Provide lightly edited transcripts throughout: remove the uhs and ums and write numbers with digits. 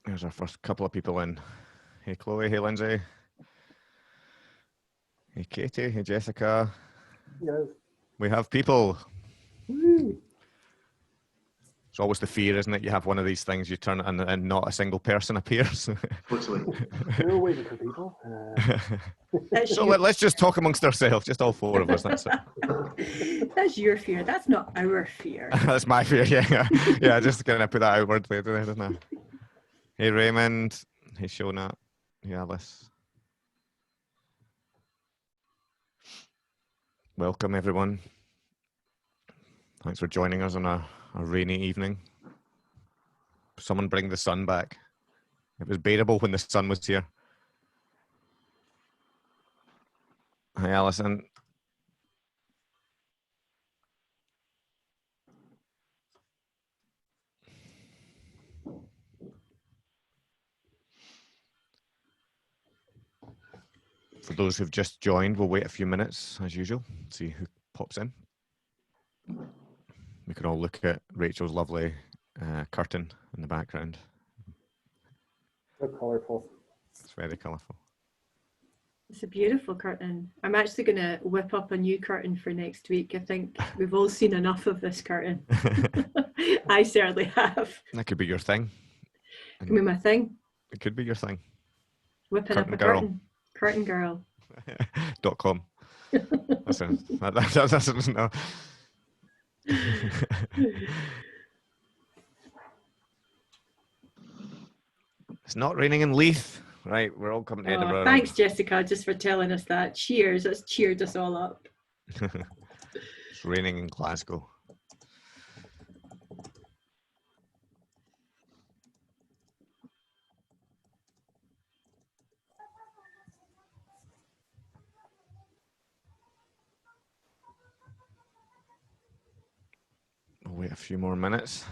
There's our first couple of people in. Hey, Chloe. Hey, Lindsay. Hey, Katie. Hey, Jessica. Yes. We have people. Woo. It's always the fear, isn't it? You have one of these things, you turn it and not a single person appears. Totally. We're waiting for people. So let's just talk amongst ourselves, just all four of us. That's it. That's your fear. That's not our fear. That's my fear, yeah. Yeah, just going to put that outwardly, isn't it? Hey, Raymond. Hey, Shona. Hey, Alice. Welcome, everyone. Thanks for joining us on a rainy evening. Someone bring the sun back. It was bearable when the sun was here. Hi, Alison. For those who've just joined, we'll wait a few minutes, as usual, see who pops in. We can all look at Rachel's lovely curtain in the background. So colorful. It's very colourful. It's a beautiful curtain. I'm actually going to whip up a new curtain for next week. I think we've all seen enough of this curtain. I certainly have. That could be your thing. It could be my thing. It could be your thing. Whipping Curtain up a girl. curtain. Curtain girl. .com. That's no. It's not raining in Leith. Right, we're all coming to Edinburgh. Thanks, Jessica, just for telling us that. Cheers. That's cheered us all up. It's raining in Glasgow. We'll wait a few more minutes.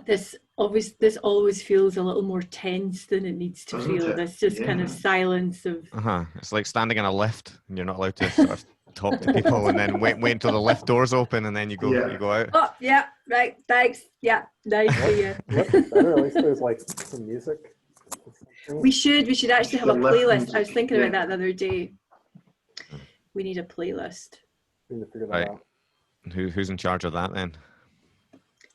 This always feels a little more tense than it needs to feel. This just kind of silence of. It's like standing in a lift and you're not allowed to sort of talk to people, and then wait until the lift doors open, and then you go out. Oh yeah, right. Thanks. Yeah, nice to you. At least there's like some music. We should actually have a playlist. I was thinking about that the other day. We need a playlist. We need to figure that out. Who's in charge of that then?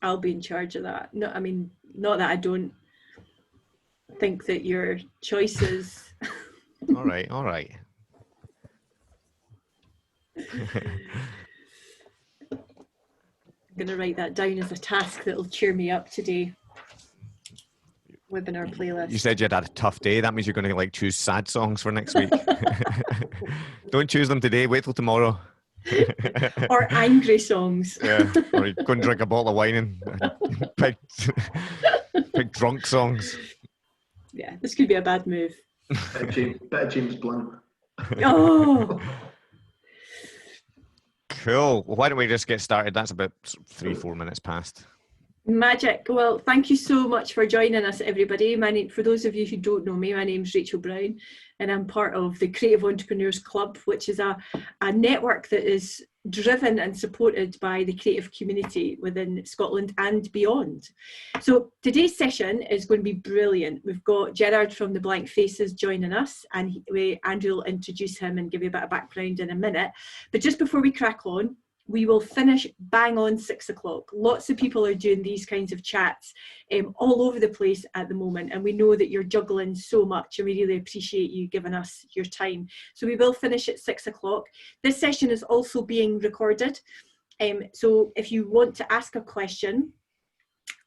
I'll be in charge of that. No, I mean, not that I don't think that your choices. All right. I'm going to write that down as a task that will cheer me up today. Webinar playlist. You said you had a tough day. That means you're going to like choose sad songs for next week. Don't choose them today. Wait till tomorrow. Or angry songs. Yeah, or go and drink a bottle of wine and pick drunk songs. Yeah, this could be a bad move. Better James Blunt. Oh. Cool. Well, why don't we just get started? That's about 3-4 minutes past. Magic. Well, thank you so much for joining us, everybody. For those of you who don't know me, my name's Rachael Brown, and I'm part of the Creative Entrepreneurs Club, which is a network that is driven and supported by the creative community within Scotland and beyond. So today's session is going to be brilliant. We've got Gerard from the Blankfaces joining us, and Andrew will introduce him and give you a bit of background in a minute. But just before we crack on, we will finish bang on 6 o'clock. Lots of people are doing these kinds of chats all over the place at the moment, and we know that you're juggling so much, and we really appreciate you giving us your time. So we will finish at 6 o'clock. This session is also being recorded, so if you want to ask a question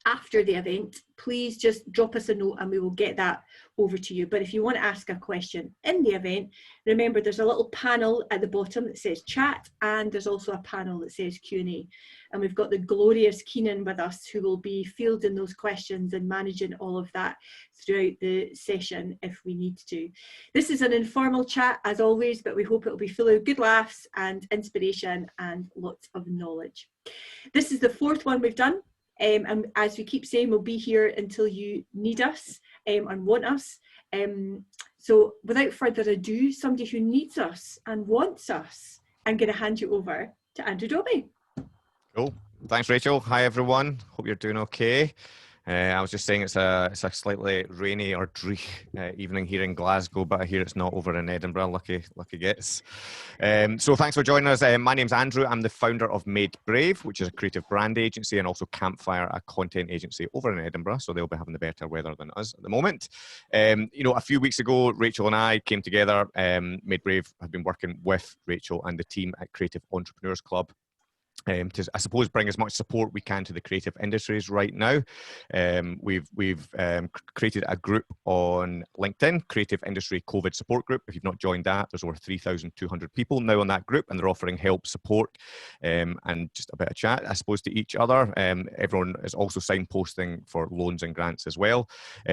after the event, please just drop us a note and we will get that over to you. But if you want to ask a question in the event, remember there's a little panel at the bottom that says chat, and there's also a panel that says Q&A. And we've got the glorious Keenan with us, who will be fielding those questions and managing all of that throughout the session if we need to. This is an informal chat as always, but we hope it will be full of good laughs and inspiration and lots of knowledge. This is the 4th one we've done. And as we keep saying, we'll be here until you need us. and want us. So without further ado, somebody who needs us and wants us, I'm going to hand you over to Andrew Dobbie. Cool. Thanks, Rachel. Hi, everyone. Hope you're doing okay. I was just saying it's a slightly rainy or dreary evening here in Glasgow, but I hear it's not over in Edinburgh. Lucky gets. So thanks for joining us. My name's Andrew. I'm the founder of Made Brave, which is a creative brand agency, and also Campfire, a content agency over in Edinburgh. So they'll be having the better weather than us at the moment. A few weeks ago, Rachael and I came together. Made Brave have been working with Rachael and the team at Creative Entrepreneurs Club to, I suppose, bring as much support we can to the creative industries right now. We've created a group on LinkedIn, Creative Industry COVID Support Group. If you've not joined that, there's over 3,200 people now on that group, and they're offering help, support, and just a bit of chat, I suppose, to each other. Everyone is also signposting for loans and grants as well.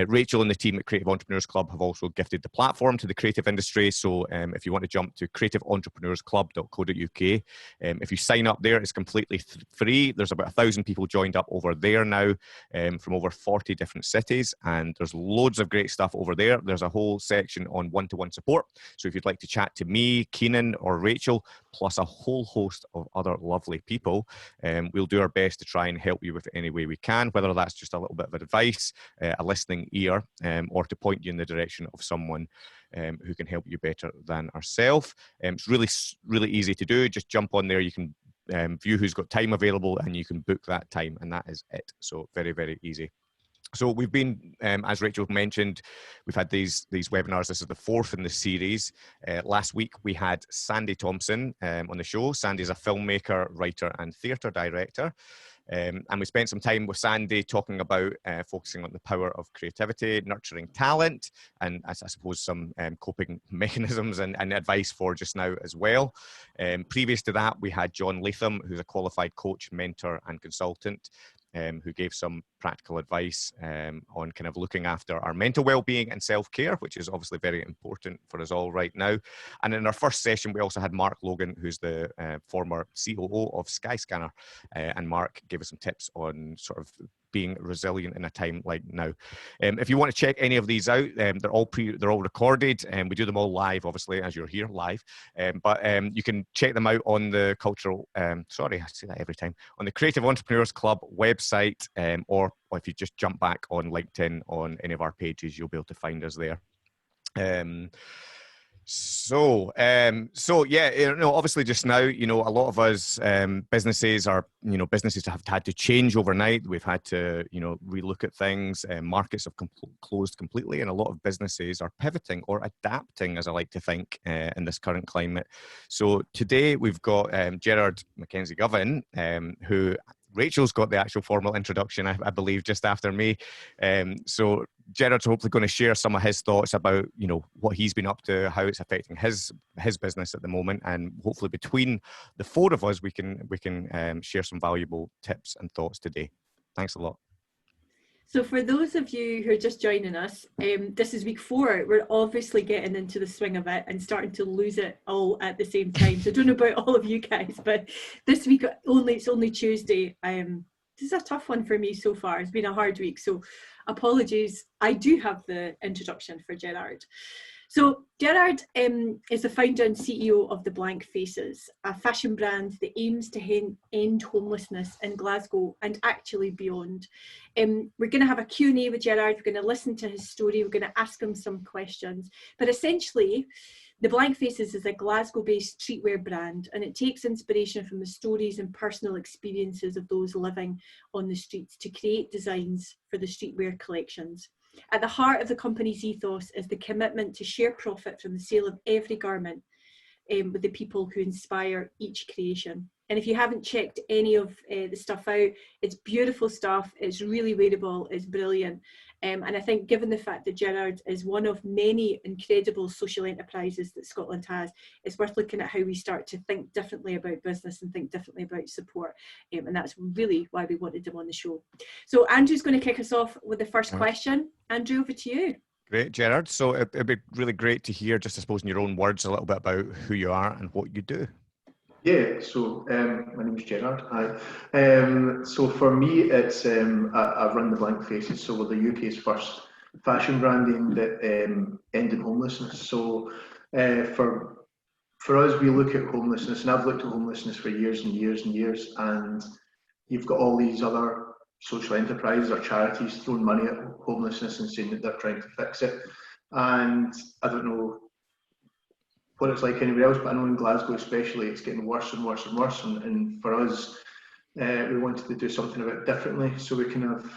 Rachael and the team at Creative Entrepreneurs Club have also gifted the platform to the creative industry. So if you want to jump to creativeentrepreneursclub.co.uk, if you sign up there, it's completely free. There's about 1,000 people joined up over there now from over 40 different cities, and there's loads of great stuff over there. There's a whole section on one-to-one support. So if you'd like to chat to me, Keenan, or Rachael, plus a whole host of other lovely people, we'll do our best to try and help you with any way we can, whether that's just a little bit of advice, a listening ear, or to point you in the direction of someone who can help you better than ourselves. It's really easy to do. Just jump on there. You can view who's got time available, and you can book that time, and that is it. So very, very easy. So we've been, as Rachael mentioned, we've had these webinars. This is the fourth in the series. Last week we had Sandy Thompson on the show. Sandy is a filmmaker, writer, and theatre director. And we spent some time with Sandy talking about focusing on the power of creativity, nurturing talent, and I suppose some coping mechanisms and advice for just now as well. Previous to that, we had John Latham, who's a qualified coach, mentor, and consultant, who gave some practical advice on kind of looking after our mental well-being and self-care, which is obviously very important for us all right now. And in our first session, we also had Mark Logan, who's the former COO of Skyscanner, and Mark gave us some tips on sort of being resilient in a time like now. If you want to check any of these out, they're all recorded, and we do them all live, obviously, as you're here live. But you can check them out on the sorry, I say that every time, on the Creative Entrepreneurs Club website, or if you just jump back on LinkedIn on any of our pages, you'll be able to find us there. So yeah, obviously just now, a lot of us businesses have had to change overnight. We've had to, relook at things. Markets have closed completely, and a lot of businesses are pivoting or adapting, as I like to think, in this current climate. So today we've got Gerard McKenzie-Govan, who Rachel's got the actual formal introduction, I believe, just after me. So Gerard's hopefully going to share some of his thoughts about, what he's been up to, how it's affecting his business at the moment, and hopefully between the four of us, we can share some valuable tips and thoughts today. Thanks a lot. So for those of you who are just joining us, this is week 4. We're obviously getting into the swing of it and starting to lose it all at the same time. So I don't know about all of you guys, but this week it's only Tuesday. This is a tough one for me so far. It's been a hard week, so apologies. I do have the introduction for Gerard. So Gerard is the founder and CEO of the Blankfaces, a fashion brand that aims to end homelessness in Glasgow and actually beyond. We're going to have a Q&A with Gerard. We're going to listen to his story. We're going to ask him some questions. But essentially, the Blankfaces is a Glasgow-based streetwear brand, and it takes inspiration from the stories and personal experiences of those living on the streets to create designs for the streetwear collections. At the heart of the company's ethos is the commitment to share profit from the sale of every garment with the people who inspire each creation. And if you haven't checked any of the stuff out, it's beautiful stuff. It's really wearable. It's brilliant. And I think given the fact that Gerard is one of many incredible social enterprises that Scotland has, it's worth looking at how we start to think differently about business and think differently about support. And that's really why we wanted him on the show. So Andrew's going to kick us off with the first question. Andrew, over to you. Great, Gerard. So it'd be really great to hear, just I suppose in your own words, a little bit about who you are and what you do. Yeah, so my name is Gerard. Hi. So for me, it's I run the Blankfaces. So we're the UK's first fashion brand aimed at ending homelessness. So for us, we look at homelessness, and I've looked at homelessness for years and years and years, and you've got all these other social enterprises or charities throwing money at homelessness and saying that they're trying to fix it. And I don't know what it's like anywhere else, but I know in Glasgow especially, it's getting worse and worse and worse. And for us, we wanted to do something a bit differently. So we kind of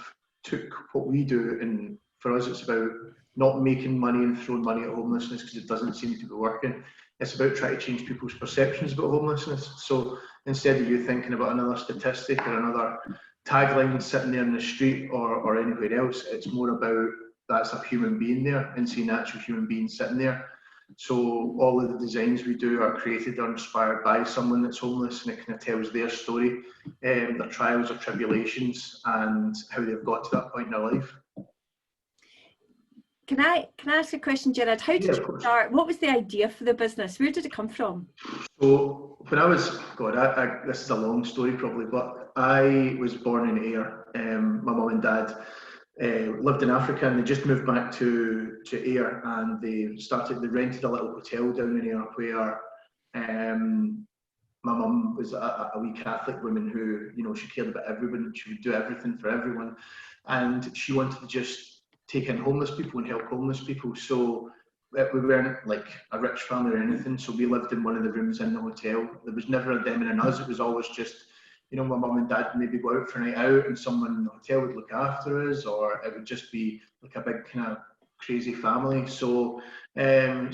took what we do, and for us, it's about not making money and throwing money at homelessness because it doesn't seem to be working. It's about trying to change people's perceptions about homelessness. So instead of you thinking about another statistic or another tagline sitting there in the street or anywhere else, it's more about that's a human being there and seeing an actual human being sitting there. So all of the designs we do are created or inspired by someone that's homeless, and it kind of tells their story, their trials or tribulations, and how they've got to that point in their life. Can I ask a question, Gerard? How did you start? What was the idea for the business? Where did it come from? So when I was, this is a long story probably, but I was born in Ayr. My mum and dad lived in Africa, and they just moved back to Ayr, and they rented a little hotel down in Ayr where my mum was a wee Catholic woman who, you know, she cared about everyone. She would do everything for everyone, and she wanted to just take in homeless people and help homeless people. So we weren't like a rich family or anything, so we lived in one of the rooms in the hotel. There was never a them and an us. It was always just, you know, my mum and dad maybe go out for a night out and someone in the hotel would look after us, or it would just be like a big kind of crazy family. So there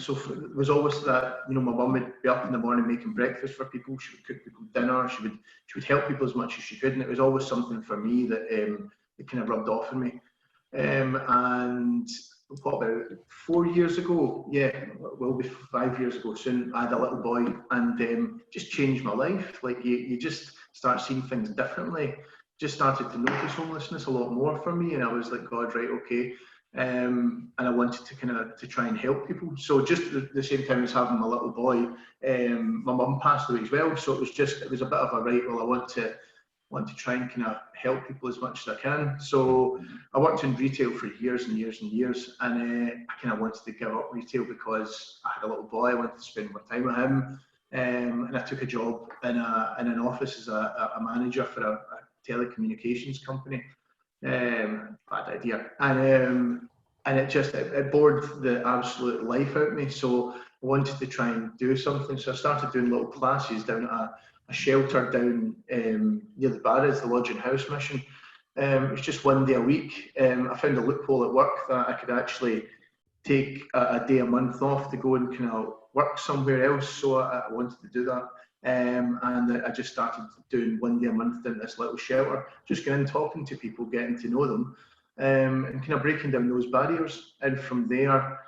was always that, you know, my mum would be up in the morning making breakfast for people. She would cook people dinner. She would help people as much as she could, and it was always something for me that it kind of rubbed off on me. And what, about 4 years ago, will be 5 years ago soon, I had a little boy, and just changed my life. Like you just start seeing things differently. Just started to notice homelessness a lot more for me, and I was like, God, right, okay. And I wanted to try and help people. So just at the same time as having my little boy, my mum passed away as well. So it was a bit of a right, well, I want to try and kind of help people as much as I can. So I worked in retail for years and years and years, and I kind of wanted to give up retail because I had a little boy. I wanted to spend more time with him, and I took a job in an office as a manager for a telecommunications company. Bad idea, and it bored the absolute life out of me. So I wanted to try and do something. So I started doing little classes down at a shelter down near the Barras, the Lodge and House Mission. It was just one day a week. I found a loophole at work that I could actually take a day a month off to go and kind of work somewhere else. So I wanted to do that. And I just started doing one day a month in this little shelter, just going in, talking to people, getting to know them, and kind of breaking down those barriers. And from there,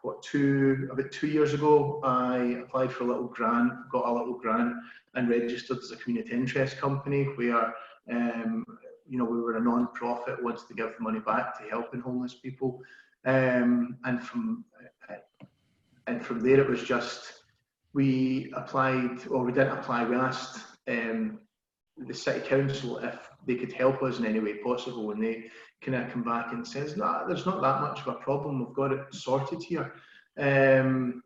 about 2 years ago, I applied for a little grant, got a little grant, and registered as a community interest company where, you know, we were a non-profit, wanted to give the money back to helping homeless people. And from there, it was just, we applied, or we didn't apply, we asked the City Council if they could help us in any way possible, and they kind of come back and says, nah, there's not that much of a problem, we've got it sorted here. And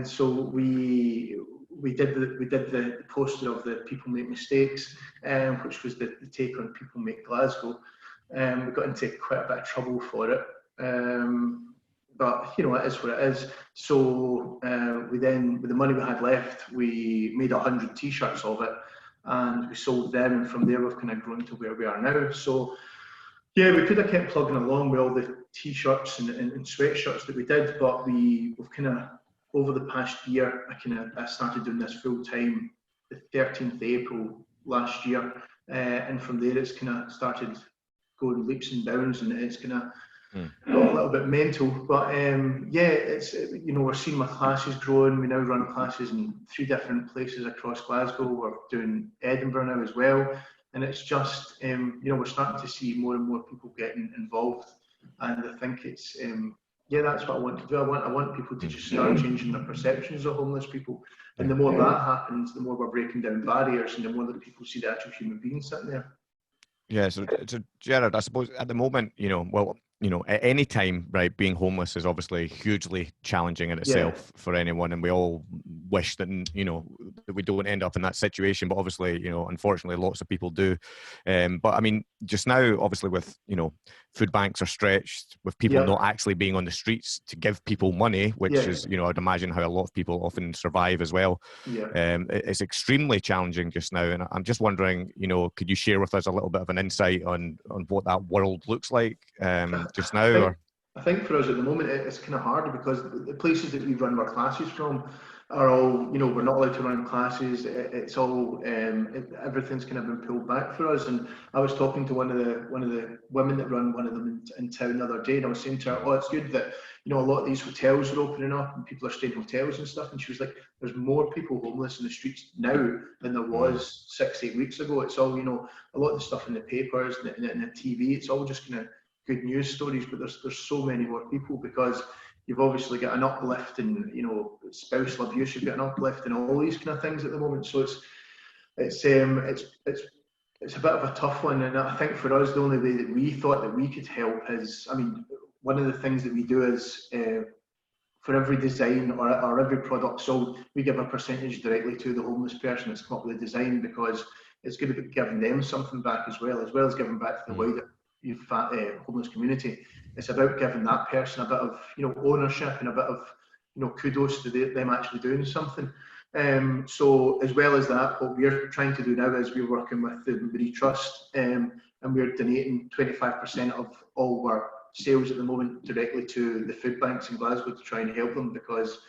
so we did the poster of the People Make Mistakes, which was the take on People Make Glasgow. We got into quite a bit of trouble for it, but you know, it is what it is. So we then, with the money we had left, we made 100 t-shirts of it, and we sold them, and from there we've kind of grown to where we are now. So yeah, we could have kept plugging along with all the t-shirts and sweatshirts that we did, but we've kind of, over the past year, I started doing this full time the 13th of April last year, and from there it's kind of started going leaps and bounds, and it's kind of got a little bit mental. But it's, you know, we're seeing my classes growing. We now run classes in 3 different places across Glasgow. We're doing Edinburgh now as well, and it's just, you know, we're starting to see more and more people getting involved, and I think it's that's what I want to do. I want people to just start changing their perceptions of homeless people, and the more that happens, the more we're breaking down barriers, and the more that people see the actual human being sitting there. Yeah, so Gerard, I suppose at the moment, at any time, right, being homeless is obviously hugely challenging in itself for anyone, and we all wish that, that we don't end up in that situation, but obviously, unfortunately, lots of people do. But I mean, just now, obviously, with, food banks are stretched, with people not actually being on the streets to give people money, which is, I'd imagine how a lot of people often survive as well. It's extremely challenging just now, and I'm just wondering, could you share with us a little bit of an insight on what that world looks like just now? I think for us at the moment it's kind of hard because the places that we run our classes from are all, we're not allowed to run classes. It's all everything's kind of been pulled back for us. And I was talking to one of the women that run one of them in town the other day, and I was saying to her, it's good that a lot of these hotels are opening up and people are staying in hotels and stuff. And she was like, there's more people homeless in the streets now than there was 6-8 weeks ago. It's all, a lot of the stuff in the papers and the TV, it's all just kind of good news stories, but there's so many more people because you've obviously got an uplift in spousal abuse, you've got an uplift in all these kind of things at the moment. So it's a bit of a tough one, and I think for us the only way that we thought that we could help is, one of the things that we do is for every design or every product sold, we give a percentage directly to the homeless person that's come up with the design, because it's going to be giving them something back as well as giving back to the wider homeless community. It's about giving that person a bit of ownership and a bit of kudos to them actually doing something. So as well as that, what we're trying to do now is we're working with the Marie Trust, and we're donating 25% of all our sales at the moment directly to the food banks in Glasgow to try and help them, because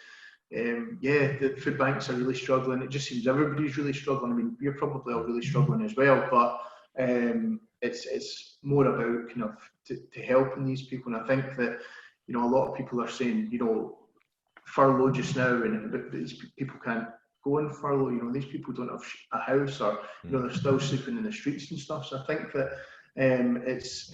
the food banks are really struggling. It just seems everybody's really struggling. We're probably all really struggling as well, but it's more about kind of to helping these people. And I think that a lot of people are saying furlough just now, and these people can't go on furlough. These people don't have a house, or they're still sleeping in the streets and stuff. So I think that it's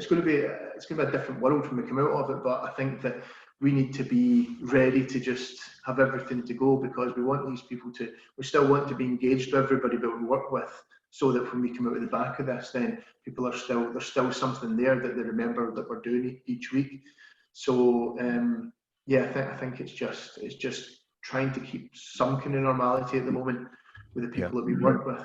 going to be a different world when we come out of it. But I think that we need to be ready to just have everything to go, because we want these people we still want to be engaged with everybody that we work with, so that when we come out of the back of this, then people there's still something there that they remember that we're doing each week. So I think it's just trying to keep some kind of normality at the moment with the people that we work with.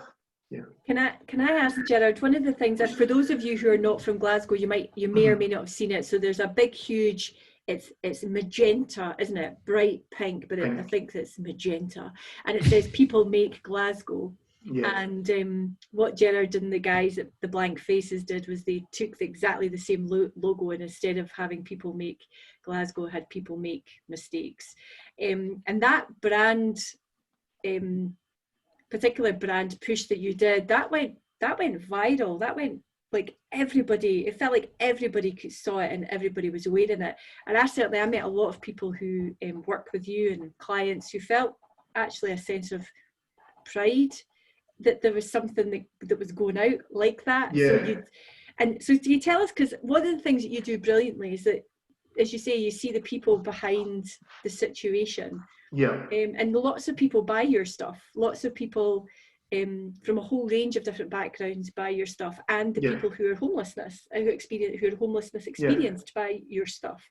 Yeah. Can I ask, Gerard, one of the things, and for those of you who are not from Glasgow, you may or may not have seen it. So there's a big, huge, it's magenta, isn't it? Bright pink, but I think it's magenta, and it says "People Make Glasgow." Yeah. And what Gerard and the guys at the Blankfaces did was they took exactly the same logo, and instead of having "People Make Glasgow," had "People Make Mistakes." And that brand, particular brand push that you did, that went viral. That went like everybody. It felt like everybody saw it and everybody was wearing it. And I met a lot of people who work with you and clients who felt actually a sense of pride that there was something that was going out like that. Yeah. So do you tell us, because one of the things that you do brilliantly is that, as you say, you see the people behind the situation. Yeah. And lots of people buy your stuff. Lots of people from a whole range of different backgrounds buy your stuff, and the people who are homelessness experienced by your stuff.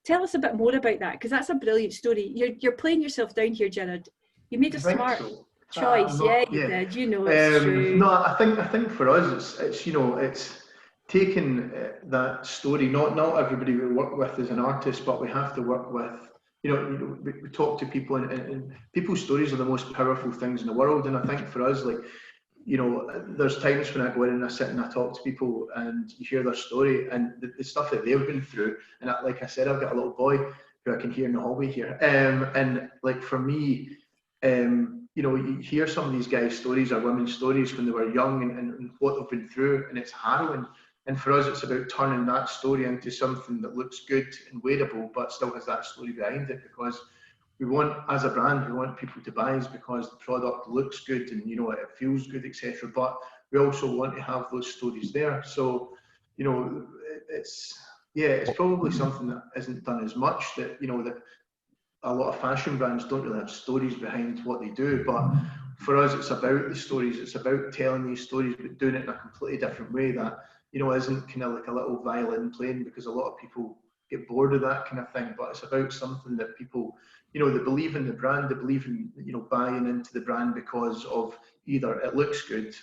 Tell us a bit more about that, because that's a brilliant story. You're playing yourself down here, Gerard. You made a smart choice. You did. It's true. No, I think for us it's taking that story. Not everybody we work with is an artist, but we have to work with. We talk to people, and people's stories are the most powerful things in the world. And I think for us, there's times when I go in and I sit and I talk to people, and you hear their story and the stuff that they've been through. And like I said, I've got a little boy who I can hear in the hallway here. And like for me, you hear some of these guys' stories or women's stories when they were young and what they've been through, and it's harrowing. And for us, it's about turning that story into something that looks good and wearable, but still has that story behind it, because we want, as a brand, we want people to buy us because the product looks good and it feels good, etc. But we also want to have those stories there. So it's probably something that isn't done as much, that that a lot of fashion brands don't really have stories behind what they do. But for us, it's about the stories. It's about telling these stories, but doing it in a completely different way that, you know, isn't kind of like a little violin playing, because a lot of people get bored of that kind of thing. But it's about something that people, you know, they believe in the brand, they believe in, you know, buying into the brand because of either it looks good,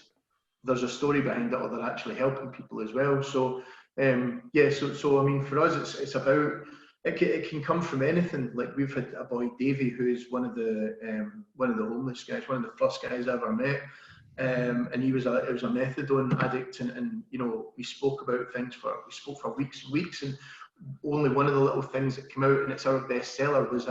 there's a story behind it, or they're actually helping people as well. So, yeah, so I mean, for us, it's about, it can come from anything. Like, we've had a boy, Davey, who is one of the homeless guys, one of the first guys I ever met. And he was a methadone addict, and you know, we spoke for weeks and weeks, and only one of the little things that came out, and it's our bestseller, was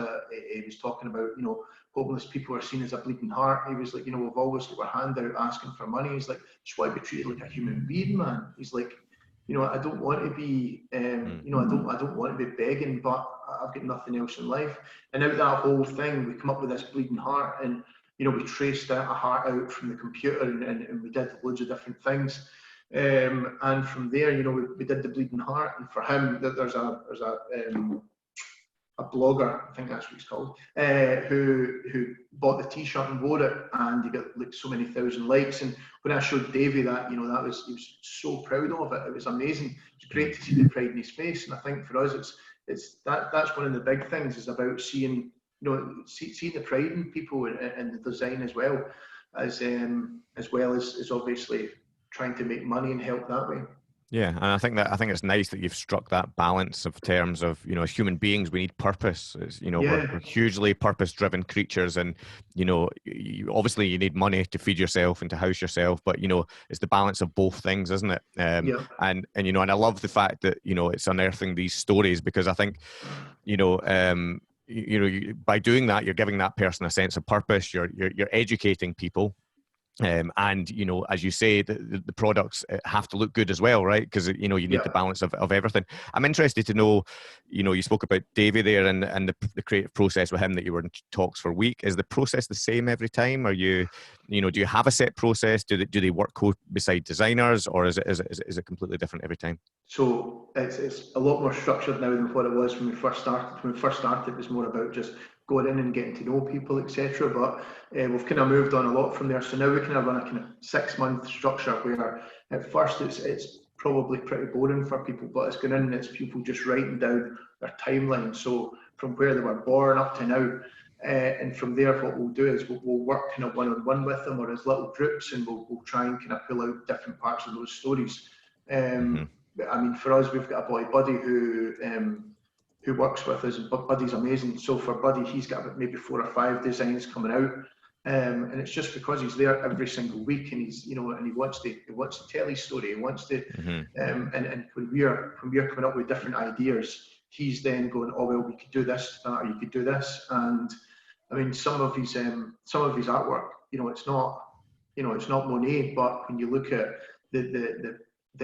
he was talking about, you know, homeless people are seen as a bleeding heart. He was like, you know, we've always got our hand out asking for money. He's like, just want to be treated like a human being, man. He's like, you know, I don't want to be, you know, I don't want to be begging, but I've got nothing else in life. And out of that whole thing, we come up with this bleeding heart, and you know, we traced a heart out from the computer, and we did loads of different things. And from there, you know, we did the bleeding heart. And for him, there's a blogger, I think that's what he's called, who bought the t-shirt and wore it, and he got like so many thousand likes. And when I showed Davey that, you know, he was so proud of it. It was amazing. It's great to see the pride in his face. And I think for us, that's one of the big things, is about seeing, you know, seeing the pride in people and the design as well as obviously trying to make money and help that way. Yeah, and I think it's nice that you've struck that balance of terms of, you know, as human beings, we need purpose. It's, you know, Yeah. we're hugely purpose-driven creatures, and you know, obviously you need money to feed yourself and to house yourself, but you know, it's the balance of both things, isn't it? Yeah. And you know, and I love the fact that, you know, it's unearthing these stories, because I think, you know, by doing that, you're giving that person a sense of purpose. You're educating people. And you know, as you say, the products have to look good as well, right? Because you know, you need the balance of everything. I'm interested to know, you know, you spoke about Davey there and the creative process with him, that you were in talks for a week. Is the process the same every time? Are you know, do you have a set process? Do they work beside designers, or is it completely different every time? So it's a lot more structured now than what it was when we first started. When we first started, it was more about just going in and getting to know people, etc. But we've kind of moved on a lot from there. So now we kind of run a kind of 6-month structure, where at first it's probably pretty boring for people, but it's going in and it's people just writing down their timeline. So from where they were born up to now. And from there, what we'll do is we'll work kind of one-on-one with them, or as little groups, and we'll try and kind of pull out different parts of those stories. I mean, for us, we've got a boy, Buddy, who works with us, and Buddy's amazing. So for Buddy, he's got maybe 4 or 5 designs coming out, and it's just because he's there every single week, and he's, you know, and he wants to tell his story. He wants to, and when we're coming up with different ideas, he's then going, oh well, we could do this, that, or you could do this. And I mean, some of his artwork, you know, it's not Monet, but when you look at the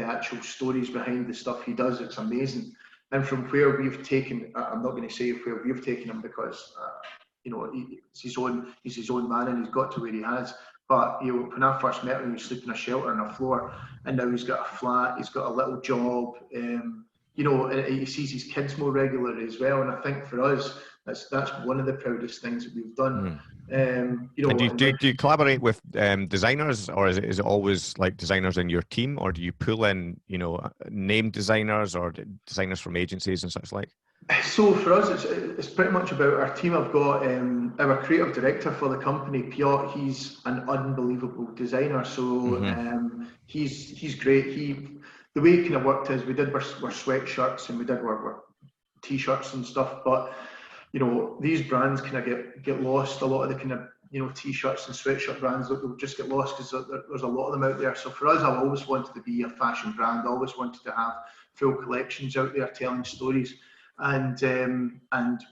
actual stories behind the stuff he does, it's amazing. And from where we've taken, I'm not going to say where we've taken him, because you know, he's his own man, and he's got to where he has. But you know, when I first met him, he was sleeping in a shelter on a floor, and now he's got a flat, he's got a little job. You know, and he sees his kids more regularly as well. And I think for us, that's one of the proudest things that we've done. You know, and do you collaborate with designers, or is it always like designers in your team, or do you pull in, you know, named designers or designers from agencies and such like? So for us, it's pretty much about our team. I've got our creative director for the company, Piotr. He's an unbelievable designer. So he's great. The way it kind of worked is we did wear sweatshirts, and we did wear t-shirts and stuff, but you know, these brands kind of get lost. A lot of the kind of, you know, t-shirts and sweatshirt brands, they'll just get lost because there's a lot of them out there. So for us, I've always wanted to be a fashion brand. I always wanted to have full collections out there telling stories. And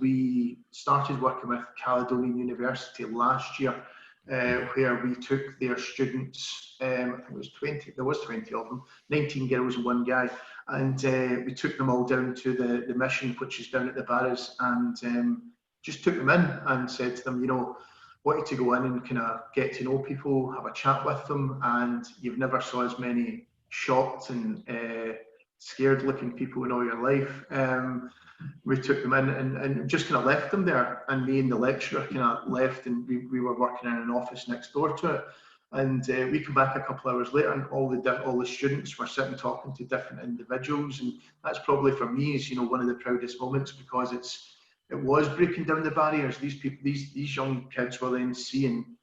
we started working with Caledonian University last year, where we took their students, I think it was 20, there was 20 of them, 19 girls and 1 guy, and we took them all down to the mission, which is down at the Barras, and just took them in and said to them, you know, want you to go in and kind of get to know people, have a chat with them, and you've never saw as many shocked and scared looking people in all your life. We took them in and just kind of left them there. And me and the lecturer kind of left, and we were working in an office next door to it. And we come back a couple of hours later, and all the students were sitting talking to different individuals. And that's probably for me is, you know, one of the proudest moments, because it was breaking down the barriers. These people, these young kids were then seeing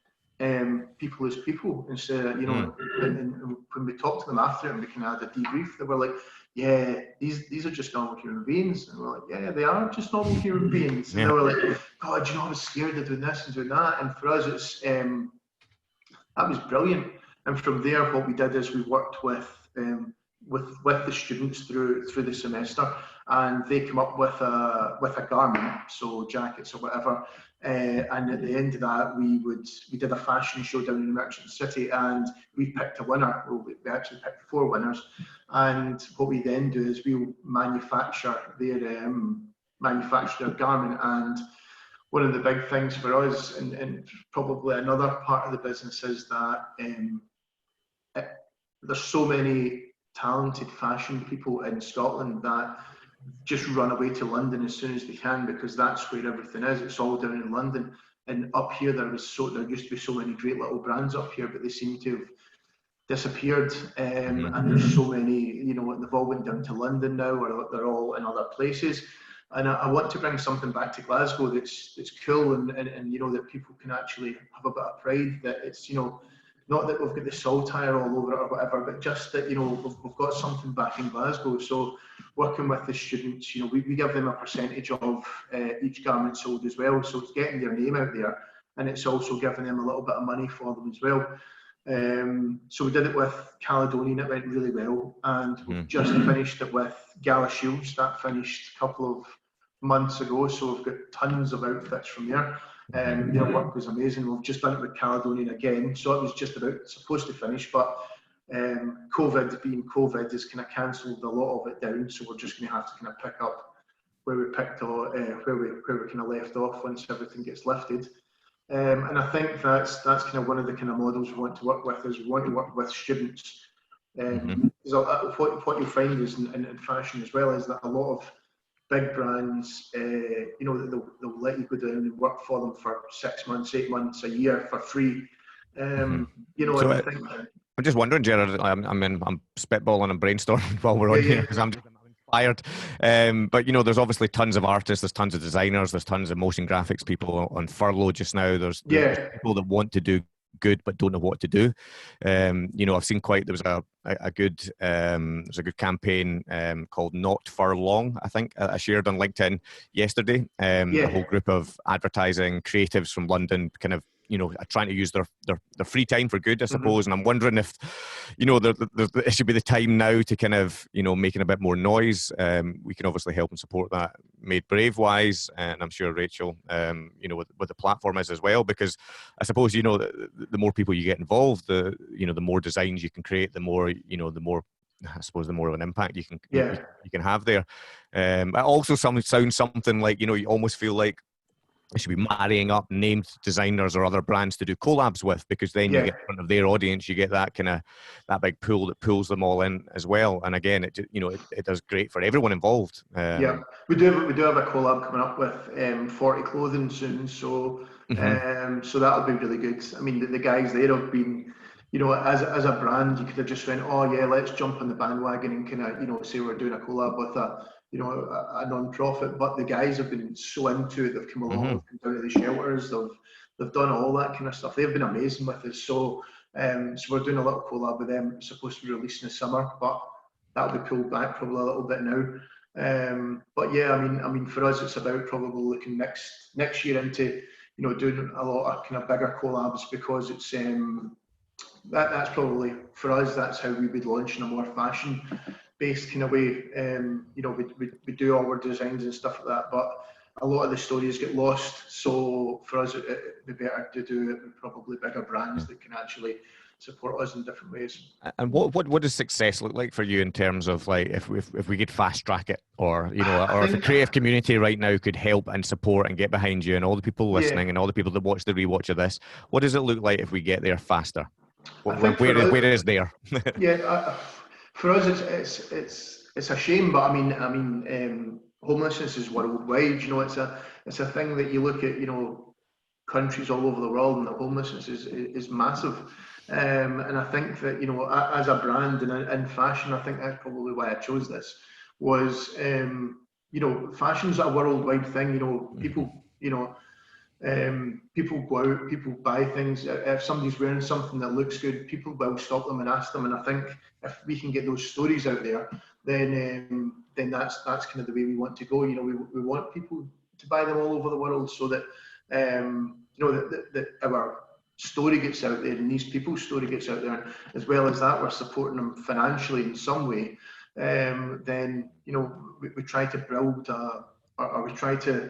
people as people instead of, you know, and when we talked to them after it and we kind of had a debrief, they were like, yeah, these are just normal human beings. And we're like, yeah, they are just normal human beings. And they were like, God, you know, I was scared of doing this and doing that. And for us, it's that was brilliant. And from there, what we did is we worked with the students through the semester, and they come up with a garment, so jackets or whatever. And at the end of that, we did a fashion show down in Merchant City, and we picked a winner. Well, we actually picked 4 winners. And what we then do is we manufacture their garment. And one of the big things for us, and probably another part of the business, is that there's so many talented fashion people in Scotland that just run away to London as soon as they can, because that's where everything is. It's all down in London. And up here, there used to be so many great little brands up here, but they seem to have disappeared. And there's so many, you know, they've all went down to London now, or they're all in other places. And I want to bring something back to Glasgow that's cool, and you know, that people can actually have a bit of pride that it's, you know, not that we've got the saltire all over it or whatever, but just that, you know, we've got something back in Glasgow. So working with the students, you know, we give them a percentage of each garment sold as well. So it's getting their name out there, and it's also giving them a little bit of money for them as well. So we did it with Caledonian, it went really well, and we've just finished it with Gala Shields. That finished a couple of months ago, so we've got tons of outfits from there. Their work was amazing. We've just done it with Caledonian again, so it was just about supposed to finish, but COVID being COVID has kind of cancelled a lot of it down, so we're just going to have to kind of pick up where we picked up, where we kind of left off once everything gets lifted. And I think that's kind of one of the kind of models we want to work with, is we want to work with students. What you'll find is in fashion as well, is that a lot of big brands, you know, they'll let you go down and work for them for 6 months, 8 months, a year for free. You know, so I think I'm just wondering, Gerard. I'm spitballing and brainstorming while we're on here, because I'm inspired. But you know, there's obviously tons of artists, there's tons of designers, there's tons of motion graphics people on furlough just now. There's people that want to do good but don't know what to do. You know, I've seen there was a good campaign called Not For Long, I think, I shared on LinkedIn yesterday. A whole group of advertising creatives from London kind of, you know, trying to use their free time for good, I suppose. And I'm wondering if, you know, it should be the time now to kind of, you know, making a bit more noise. We can obviously help and support that Made Brave wise, and I'm sure Rachel, you know, with the platform is as well, because I suppose, you know, the more people you get involved, the more designs you can create, the more, you know, the more of an impact you can have there. It also sounds something like, you know, you almost feel like they should be marrying up named designers or other brands to do collabs with, because then you get in front of their audience, you get that kind of that big pool that pulls them all in as well. And again, it does great for everyone involved. We do have a collab coming up with 40 Clothing soon, so so that'll be really good. I mean, the guys there have been, you know, as a brand, you could have just went, oh yeah, let's jump on the bandwagon and kind of, you know, say we're doing a collab with a non-profit, but the guys have been so into it. They've come along, they've come down to the shelters, they've done all that kind of stuff. They've been amazing with us. So we're doing a little collab with them. It's supposed to be released in the summer, but that'll be pulled back probably a little bit now. But yeah, I mean, for us, it's about probably looking next year into, you know, doing a lot of kind of bigger collabs, because it's that's probably for us. That's how we would launch in a more fashion based kind of way. You know, we do all our designs and stuff like that, but a lot of the stories get lost. So for us, it'd be better to do it with probably bigger brands that can actually support us in different ways. And what does success look like for you in terms of, like, if we could fast track it, or, you know, or if the creative community right now could help and support and get behind you, and all the people listening and all the people that watch the rewatch of this, what does it look like if we get there faster? Where is there? For us, it's a shame, but I mean, homelessness is worldwide. You know, it's a thing that you look at, you know, countries all over the world, and the homelessness is massive. And I think that, you know, as a brand and in fashion, I think that's probably why I chose this. Was you know, fashion's a worldwide thing. You know, people, you know. People go out, people buy things. If somebody's wearing something that looks good, people will stop them and ask them. And I think if we can get those stories out there, then that's kind of the way we want to go. You know, we want people to buy them all over the world, so that you know, that our story gets out there, and these people's story gets out there. As well as that, we're supporting them financially in some way. Then, you know, we try to build or we try to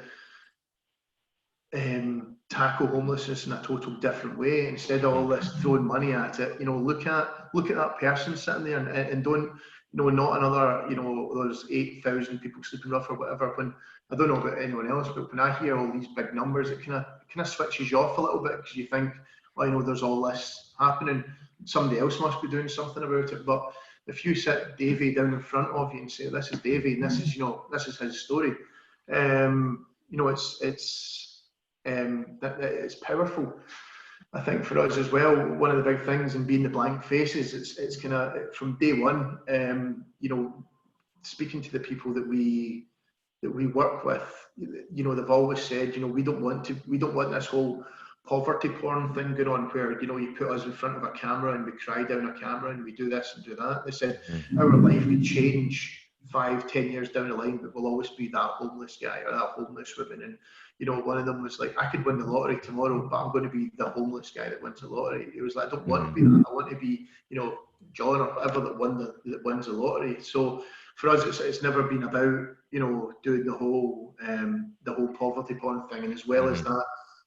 tackle homelessness in a total different way. Instead of all this throwing money at it, you know, look at that person sitting there, and don't, you know, not another, you know, there's 8,000 people sleeping rough or whatever. When I don't know about anyone else, but when I hear all these big numbers, it kind of switches you off a little bit, because you think, well, you know, there's all this happening, somebody else must be doing something about it. But if you sit Davey down in front of you and say, this is Davey, and this is, you know, this is his story, you know, that it's powerful. I think for us as well, one of the big things in being the Blankfaces, it's kind of from day one, you know, speaking to the people that we work with, you know, they've always said, you know, we don't want this whole poverty porn thing going on, where, you know, you put us in front of a camera and we cry down a camera and we do this and do that. They said our life could change 5-10 years down the line, but we'll always be that homeless guy or that homeless woman. And, you know, one of them was like, I could win the lottery tomorrow, but I'm going to be the homeless guy that wins the lottery. It was like, I don't want to be that. I want to be, you know, John or whatever that wins the lottery. So for us, it's never been about, you know, doing the whole poverty porn thing. And as well as that,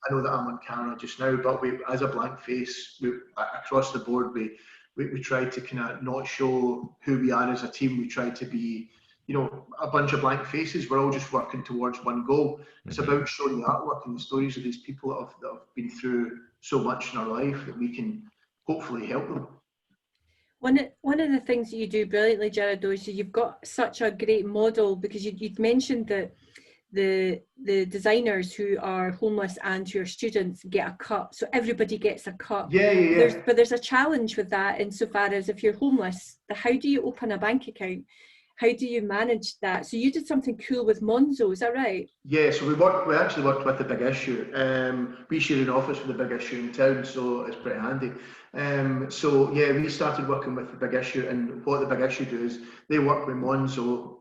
I know that I'm on camera just now, but we, as a Blankface, across the board, we try to kind of not show who we are as a team. We try to be, you know, a bunch of blank faces. We're all just working towards one goal. It's about showing the artwork and the stories of these people that have been through so much in our life, that we can hopefully help them. One of the things that you do brilliantly, Gerard, though, is you've got such a great model, because you've mentioned that the designers who are homeless and who are students get a cut, so everybody gets a cut. But there's a challenge with that, insofar as if you're homeless, how do you open a bank account? How do you manage that? So you did something cool with Monzo, is that right? Yeah, so we actually worked with The Big Issue. We share an office with The Big Issue in town, so it's pretty handy. So yeah, we started working with The Big Issue, and what The Big Issue do is they work with Monzo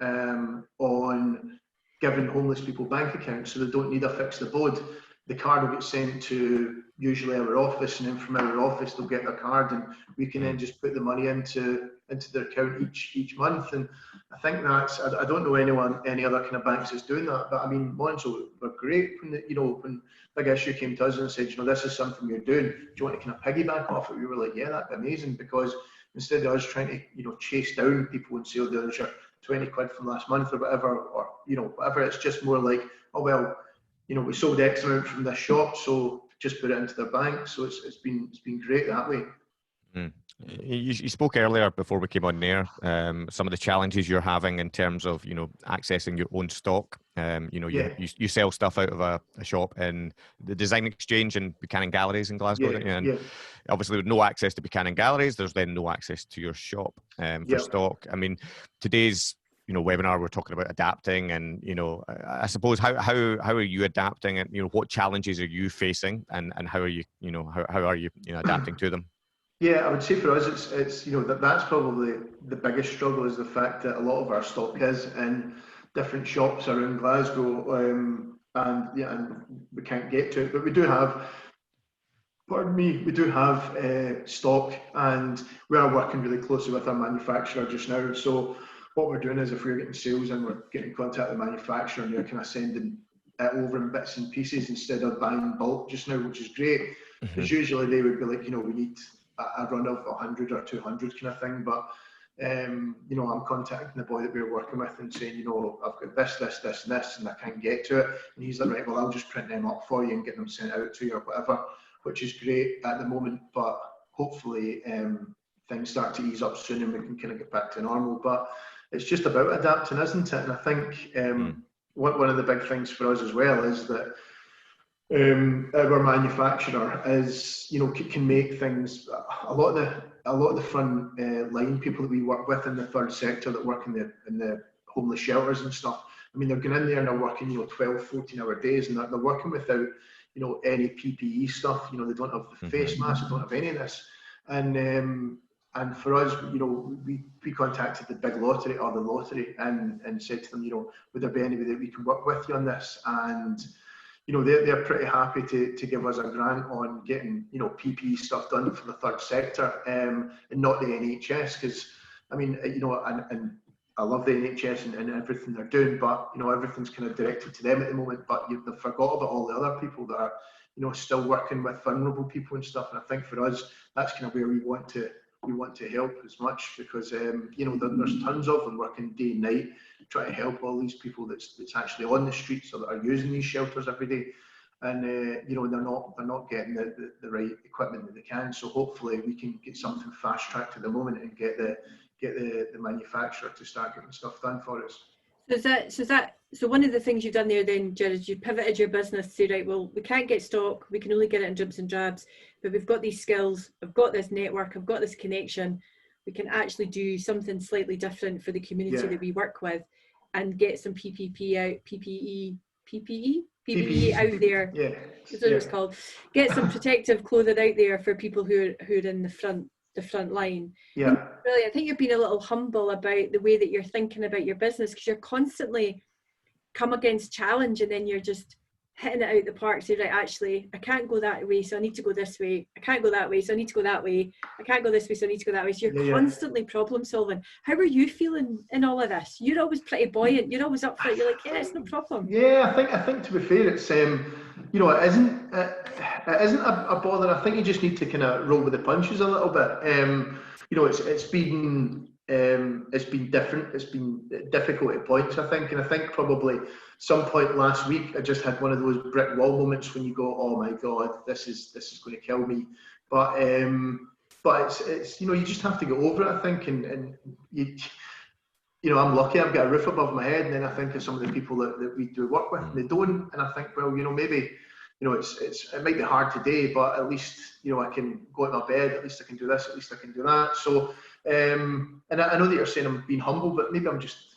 on giving homeless people bank accounts, so they don't need a fixed abode. The card will get sent to usually our office, and then from our office they'll get their card, and we can then just put the money into their account each month. And I think that's, I don't know any other kind of banks that's doing that, but I mean, Monzo were great when Big Issue came to us and said, you know, this is something you're doing, do you want to kind of piggyback off it? We were like, yeah, that'd be amazing, because instead of us trying to, you know, chase down people and say, oh, there's your 20 quid from last month or whatever, or, you know, whatever, it's just more like, oh, well, you know, we sold X amount from this shop, so just put it into their bank. So it's been great that way. You spoke earlier before we came on there, some of the challenges you're having in terms of, you know, accessing your own stock. You know, you sell stuff out of a shop in the Design Exchange and Buchanan Galleries in Glasgow, and obviously with no access to Buchanan Galleries, there's then no access to your shop for stock. I mean, today's, you know, webinar, we're talking about adapting, and, you know, I suppose how are you adapting, and, you know, what challenges are you facing, and how are you, you know, how are you, you know, adapting to them? Yeah, I would say for us, it's you know, that's probably the biggest struggle, is the fact that a lot of our stock is in different shops around Glasgow, and we can't get to it. But we do have, stock, and we are working really closely with our manufacturer just now. So what we're doing is, if we're getting sales in, we're getting in contact with the manufacturer, and they're kind of sending it over in bits and pieces instead of buying bulk just now, which is great. Because usually they would be like, you know, we need a run of 100 or 200 kind of thing, but you know, I'm contacting the boy that we're working with and saying, you know, I've got this, and I can't get to it, and he's like, right, well, I'll just print them up for you and get them sent out to you or whatever, which is great at the moment. But hopefully things start to ease up soon and we can kind of get back to normal. But it's just about adapting, isn't it? And I think one of the big things for us as well is that our manufacturer is, can make things. A lot of the front line people that we work with in the third sector that work in the homeless shelters and stuff. I mean, they're going in there and they're working, 12, 14-hour days, and they're working without, any PPE stuff. They don't have the face mask, they don't have any of this. And for us, we contacted the big lottery or the lottery and said to them, would there be any way that we can work with you on this? And they're pretty happy to give us a grant on getting PPE stuff done for the third sector and not the NHS, because I mean and I love the NHS and everything they're doing, but everything's kind of directed to them at the moment. But they've forgot about all the other people that are still working with vulnerable people and stuff. And I think for us, that's kind of where we want to help as much, because there's tons of them working day and night trying to help all these people that's actually on the streets or that are using these shelters every day, and they're not getting the right equipment that they can. So hopefully we can get something fast tracked at the moment and get the manufacturer to start getting stuff done for us. So one of the things you've done there then, Gerard, you pivoted your business to say, right, well, we can't get stock, we can only get it in dribs and drabs, but we've got these skills, I've got this network, I've got this connection, we can actually do something slightly different for the community that we work with and get some PPE out there. Yeah. That's what it's called. Get some protective clothing out there for people who are in the front line. Yeah. Really, I think you're being a little humble about the way that you're thinking about your business, because you're constantly come against challenge and then you're just hitting it out the park. So like, actually, I can't go that way, so I need to go this way. I can't go that way, so I need to go that way. I can't go this way, so I need to go that way. So you're constantly problem solving. How are you feeling in all of this? You're always pretty buoyant. You're always up for it. You're like, yeah, it's no problem. Yeah, I think to be fair, it's it isn't a bother. I think you just need to kind of roll with the punches a little bit. It's been different. It's been difficult at points, I think, and I think probably some point last week I just had one of those brick wall moments when you go, oh my god, this is going to kill me. But it's you just have to get over it, I think, and I'm lucky I've got a roof above my head, and then I think of some of the people that we do work with and they don't, and I think, well, maybe it might be hard today, but at least I can go out of my bed, at least I can do this, at least I can do that. So and I know that you're saying I'm being humble, but maybe I just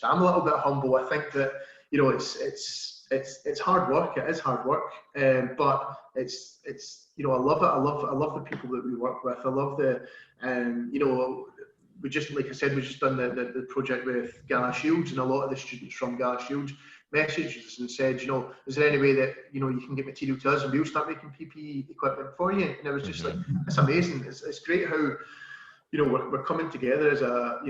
am a little bit humble. I think that it's hard work. It is hard work, but it's I love it. I love the people that we work with. I love the we just, like I said, we just done the project with Gala Shields, and a lot of the students from Gala Shields messaged us and said, is there any way that you can get material to us and we'll start making PPE equipment for you? And it was just like, it's amazing. It's great how we're coming together as a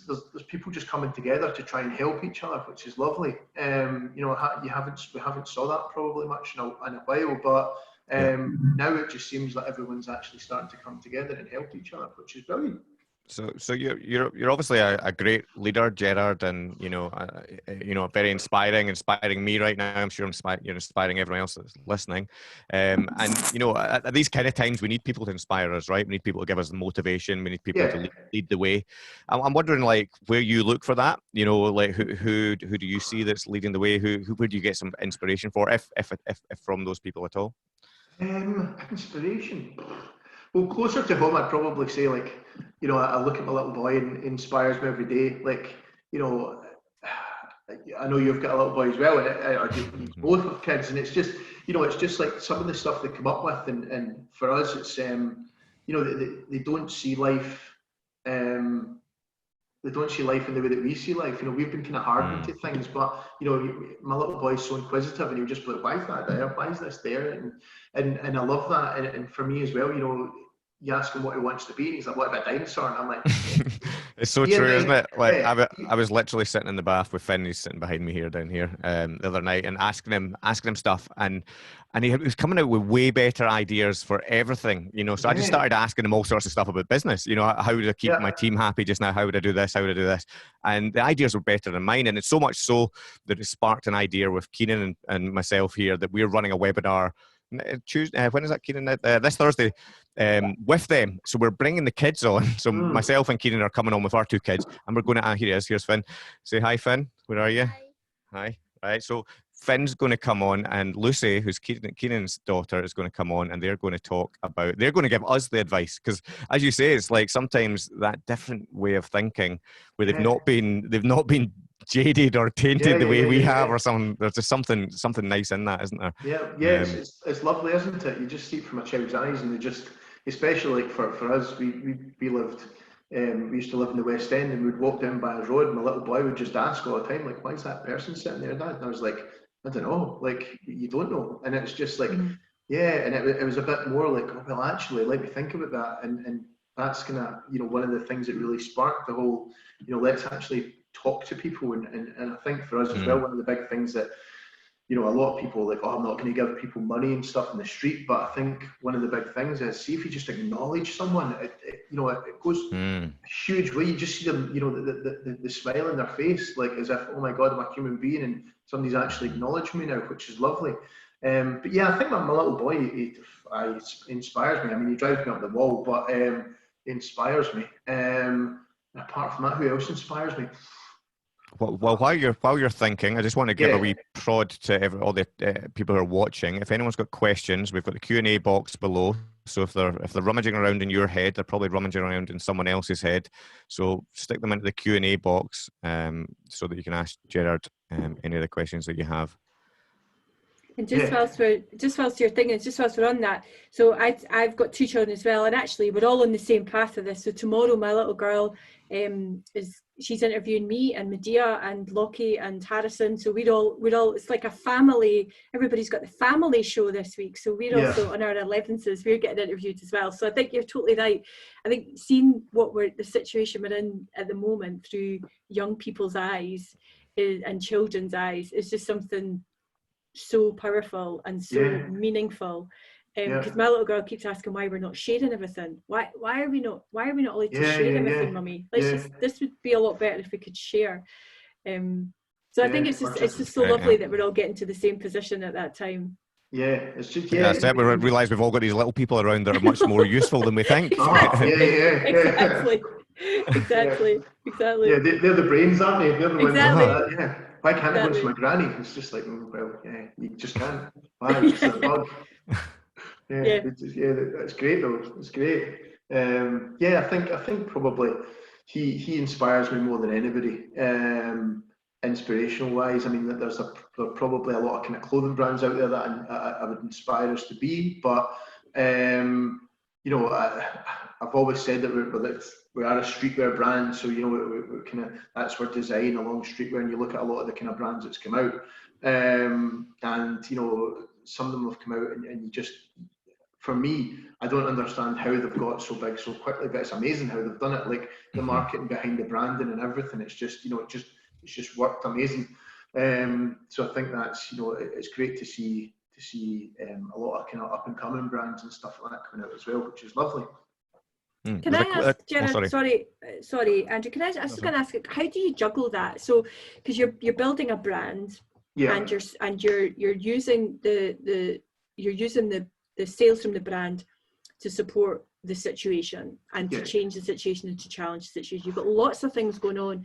there's people just coming together to try and help each other, which is lovely. We haven't saw that probably much in a while, but now it just seems like everyone's actually starting to come together and help each other, which is brilliant. So you're obviously a great leader, Gerard, and very inspiring me right now. I'm sure you're inspiring everyone else that's listening. And at these kind of times, we need people to inspire us, right? We need people to give us the motivation. We need people to lead the way. I'm wondering, like, where you look for that. Like who do you see that's leading the way? Where do you get some inspiration for, if from those people at all? Inspiration. Well, closer to home, I'd probably say, like, I look at my little boy and he inspires me every day. Like, I know you've got a little boy as well, and both have kids, and it's just, it's just like some of the stuff they come up with, and for us, it's, they don't see life, they don't see life in the way that we see life. We've been kind of hardened to things, but my little boy's so inquisitive, and he'll just be like, why is that there? Why is this there? And I love that. And for me as well, you ask him what he wants to be, and he's like, what about a dinosaur? And I'm like, it's so true, isn't it? Like, I was literally sitting in the bath with Finn, he's sitting behind me here down here, the other night, and asking him stuff, and he was coming out with way better ideas for everything, so I just started asking him all sorts of stuff about business. How would I keep my team happy just now? How would I do this? How would I do this? And the ideas were better than mine, and it's so much so that it sparked an idea with Keenan and myself here that we're running a webinar Tuesday. When is that, Kieran? This Thursday. With them. So we're bringing the kids on. So myself and Kieran are coming on with our 2 kids, and we're going to. Here he is. Here's Finn. Say hi, Finn. Where are you? Hi. Right. So Finn's going to come on, and Lucy, who's Keenan's daughter, is going to come on, and they're going to talk about. They're going to give us the advice, because, as you say, it's like sometimes that different way of thinking, where they've not been jaded or tainted the way we have, or something. There's just something nice in that, isn't there? Yeah. It's lovely, isn't it? You just see it from a child's eyes, and they just, especially like for us, we lived. We used to live in the West End, and we'd walk down by the road, and my little boy would just ask all the time, like, why is that person sitting there, Dad? And I was like, I don't know, like, you don't know. And it's just like, yeah, and it was a bit more like, oh, well, actually, let me think about that. And that's kind of, one of the things that really sparked the whole, let's actually talk to people. And I think for us as well, one of the big things that, a lot of people are like, oh, I'm not going to give people money and stuff in the street. But I think one of the big things is, see if you just acknowledge someone, it goes a huge way. You just see them, the smile in their face, like as if, oh my God, I'm a human being and somebody's actually acknowledged me now, which is lovely. But yeah, I think my little boy, he inspires me. I mean, he drives me up the wall, but he inspires me. Apart from that, who else inspires me? Well, while you're thinking, I just want to give a wee prod to all the people who are watching. If anyone's got questions, we've got the Q&A box below. So if they're rummaging around in your head, they're probably rummaging around in someone else's head. So stick them into the Q&A box so that you can ask Gerard any of the questions that you have. And whilst you're thinking, just whilst we're on that, so I've got 2 children as well, and actually we're all on the same path of this. So tomorrow, my little girl she's interviewing me and Medea and Lockie and Harrison. So we're all it's like a family. Everybody's got the family show this week. So we're also on our 11s. We're getting interviewed as well. So I think you're totally right. I think seeing the situation we're in at the moment through young people's eyes and children's eyes is just something so powerful and so meaningful. Because my little girl keeps asking why we're not sharing everything. Why are we not allowed to share everything, Mummy? This would be a lot better if we could share. So I think it's just so lovely that we're all getting to the same position at that time. Yeah, it's just we realise we've all got these little people around that are much more useful than we think. Exactly. Yeah, they're the brains, aren't they? They're the ones that, Why can't I go to my granny? It's just like, well, you just can't. Why? It's a bug. It's great though. It's great. I think probably he inspires me more than anybody. Inspirational wise, I mean, there are probably a lot of kind of clothing brands out there that I would inspire us to be. But I've always said that we are a streetwear brand, so we're kind of, that's where design along streetwear, and you look at a lot of the kind of brands that's come out, and some of them have come out, and you just, for me, I don't understand how they've got so big so quickly, but it's amazing how they've done it. Like the marketing behind the branding and everything, it's just it's just worked amazing. So I think that's it's great to see a lot of kind of up and coming brands and stuff like that coming out as well, which is lovely. Can I ask, Gerard, sorry, Andrew, can I just ask, how do you juggle that? So, because you're building a brand, and you're using the sales from the brand to support the situation and to change the situation and to challenge the situation. You've got lots of things going on.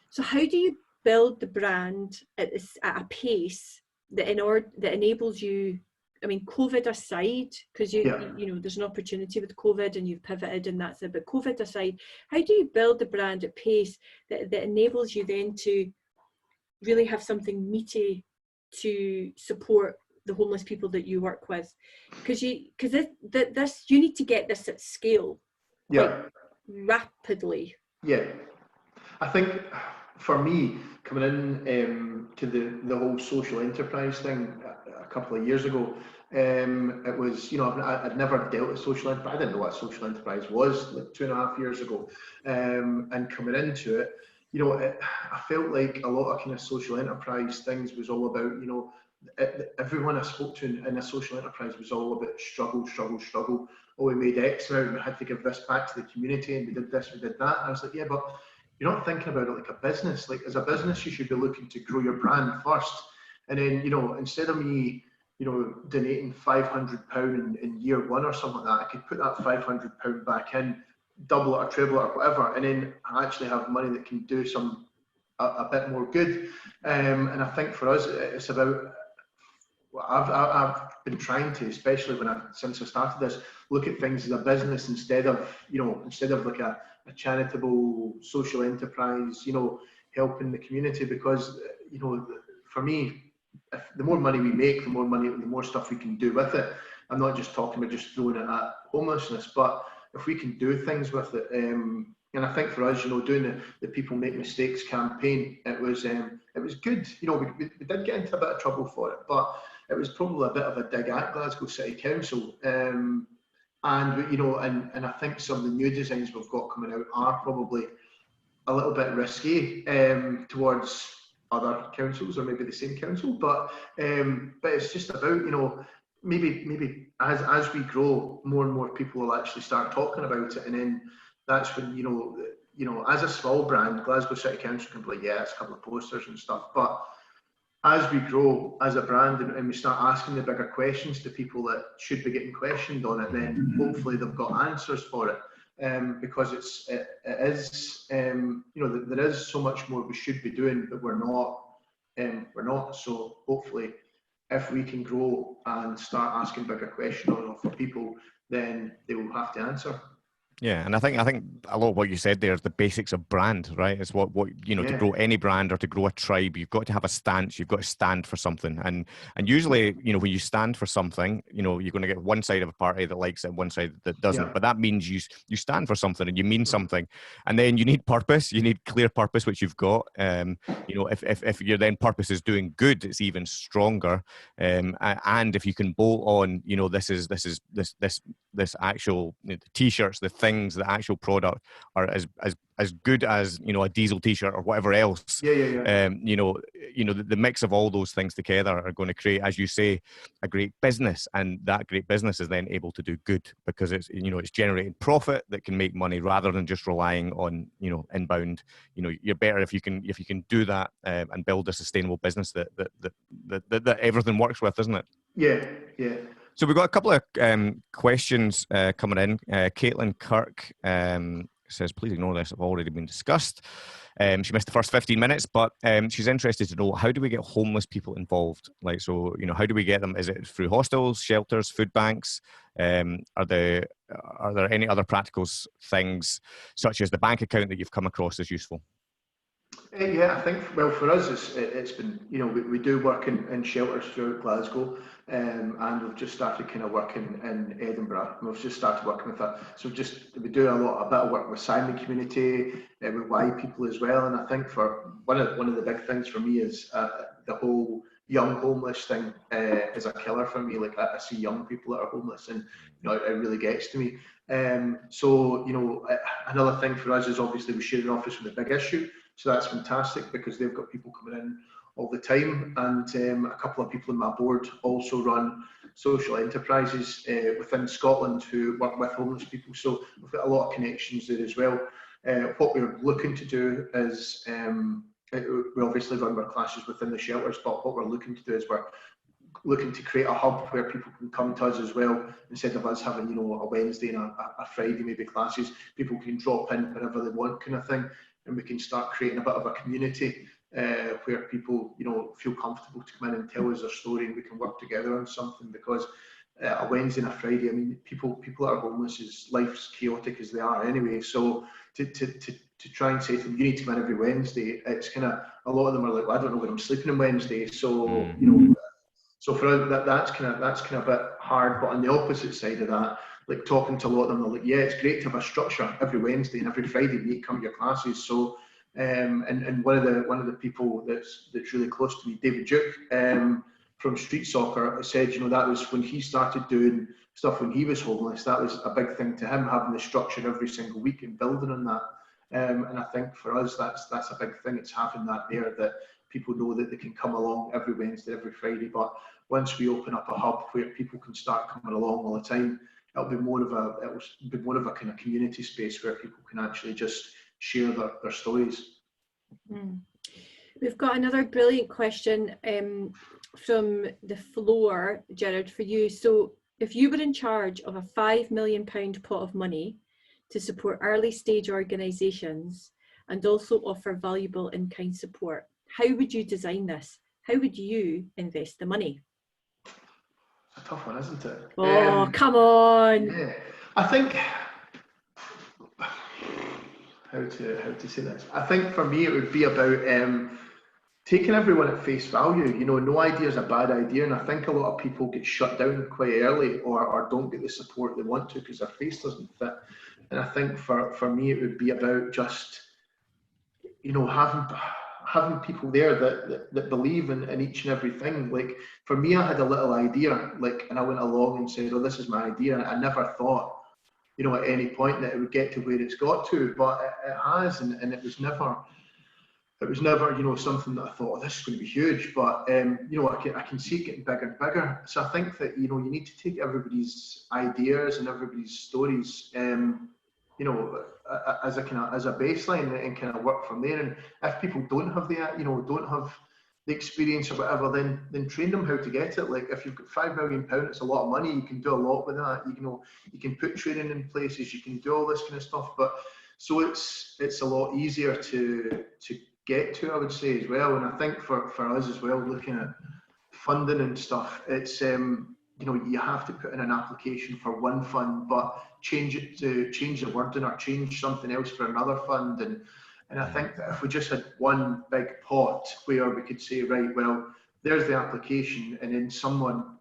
So how do you build the brand at a pace that enables you? I mean, COVID aside, because there's an opportunity with COVID and you've pivoted and that's it. But COVID aside, how do you build the brand at pace that enables you then to really have something meaty to support the homeless people that you work with? Because you need to get this at scale, rapidly. Yeah, I think for me, coming in to the whole social enterprise thing a couple of years ago, it was, I'd never dealt with social enterprise. I didn't know what social enterprise was like 2.5 years ago, and coming into it, I felt like a lot of kind of social enterprise things was all about, everyone I spoke to in a social enterprise was all about struggle. Oh, we made X amount and we had to give this back to the community, and we did this, we did that. And I was like, yeah, but you're not thinking about it like a business. Like as a business, you should be looking to grow your brand first. And then, instead of me donating £500 in year one or something like that. I could put that £500 back in, double it or treble it or whatever, and then I actually have money that can do a bit more good. And I think for us, it's about, I've been trying to, especially since I started this, look at things as a business instead of like a charitable social enterprise, helping the community, because, for me, if the more money we make, the more stuff we can do with it. I'm not just talking about just throwing it at homelessness, but if we can do things with it, and I think for us, doing the People Make Mistakes campaign, it was good. We did get into a bit of trouble for it, but it was probably a bit of a dig at Glasgow City Council. And I think some of the new designs we've got coming out are probably a little bit risky towards other councils, or maybe the same council. But it's just about, maybe as we grow, more and more people will actually start talking about it, and then that's when, as a small brand, Glasgow City Council can be like, yeah, it's a couple of posters and stuff. But as we grow as a brand and we start asking the bigger questions to people that should be getting questioned on it, then hopefully they've got answers for it. Because it is, there is so much more we should be doing, but we're not. So hopefully, if we can grow and start asking bigger questions for people, then they will have to answer. Yeah, and I think a lot of what you said there is the basics of brand, right? It's what to grow any brand or to grow a tribe, you've got to have a stance. You've got to stand for something, and usually, when you stand for something, you're going to get one side of a party that likes it, one side that doesn't. Yeah. But that means you stand for something and you mean something, and then you need purpose. You need clear purpose, which you've got. If your then purpose is doing good, it's even stronger. And if you can bolt on, this actual t-shirts, the things, the actual product are as good as a diesel t-shirt or whatever else. Yeah. The mix of all those things together are going to create, as you say, a great business, and that great business is then able to do good because it's generating profit that can make money rather than just relying on inbound. You're better if you can do that and build a sustainable business that everything works with, isn't it? Yeah. So we've got a couple of questions coming in. Caitlin Kirk says, please ignore this, have already been discussed. She missed the first 15 minutes, but she's interested to know, how do we get homeless people involved? How do we get them? Is it through hostels, shelters, food banks? Are there any other practical things, such as the bank account, that you've come across as useful? Yeah, I think, well, for us, it's been, we do work in shelters throughout Glasgow, and we've just started kind of working in Edinburgh. We've just started working with that. So we do a bit of work with Sami community, with Y people as well. And I think for one of the big things for me is the whole young homeless thing is a killer for me. Like, I see young people that are homeless, and it really gets to me. So another thing for us is obviously we share an office with a Big Issue. So that's fantastic because they've got people coming in all the time, and a couple of people on my board also run social enterprises within Scotland who work with homeless people. So we've got a lot of connections there as well. What we're looking to do is, we obviously run our classes within the shelters, but what we're looking to do is we're looking to create a hub where people can come to us as well. Instead of us having, a Wednesday and a Friday maybe classes, people can drop in whenever they want, kind of thing. And we can start creating a bit of a community where people, feel comfortable to come in and tell us their story, and we can work together on something. Because a Wednesday and a Friday, I mean, people that are homeless, life's chaotic as they are anyway. So to try and say to them, you need to come in every Wednesday, it's kind of, a lot of them are like, well, I don't know where I'm sleeping on Wednesday. So so for us, that's kind of a bit hard. But on the opposite side of that, like talking to a lot of them, they're like, yeah, it's great to have a structure every Wednesday and every Friday when you come to your classes. So, and one of the people that's really close to me, David Duke, from Street Soccer, said, that was when he started doing stuff when he was homeless. That was a big thing to him, having the structure every single week and building on that. And I think for us, that's a big thing. It's having that there, that people know that they can come along every Wednesday, every Friday. But once we open up a hub where people can start coming along all the time, it'll be more of a kind of community space where people can actually just share their stories. We've got another brilliant question from the floor, Gerard, for you. So if you were in charge of a £5 million pot of money to support early stage organisations and also offer valuable in-kind support, how would you design this? How would you invest the money? It's a tough one, isn't it? Oh, come on. Yeah, I think how to say this. I think for me it would be about taking everyone at face value. You know, no idea is a bad idea, and I think a lot of people get shut down quite early or don't get the support they want to because their face doesn't fit. And I think for me it would be about just, you know, having people there that believe in each and everything. Like for me, I had a little idea, like, and I went along and said, "Oh, this is my idea." I never thought, you know, at any point that it would get to where it's got to, but it has, and it was never, you know, something that I thought, oh, this is going to be huge. But you know, I can see it getting bigger and bigger. So I think that, you know, you need to take everybody's ideas and everybody's stories, you know, as a baseline and kind of work from there. And if people don't have don't have the experience or whatever, then train them how to get it. Like if you've got £5 million, it's a lot of money. You can do a lot with that. You can put training in places. You can do all this kind of stuff. But so it's a lot easier to get to, I would say, as well. And I think for us as well, looking at funding and stuff, it's you know, you have to put in an application for one fund, but change the wording or change something else for another fund. And I think that if we just had one big pot where we could say, right, well, there's the application, and then someone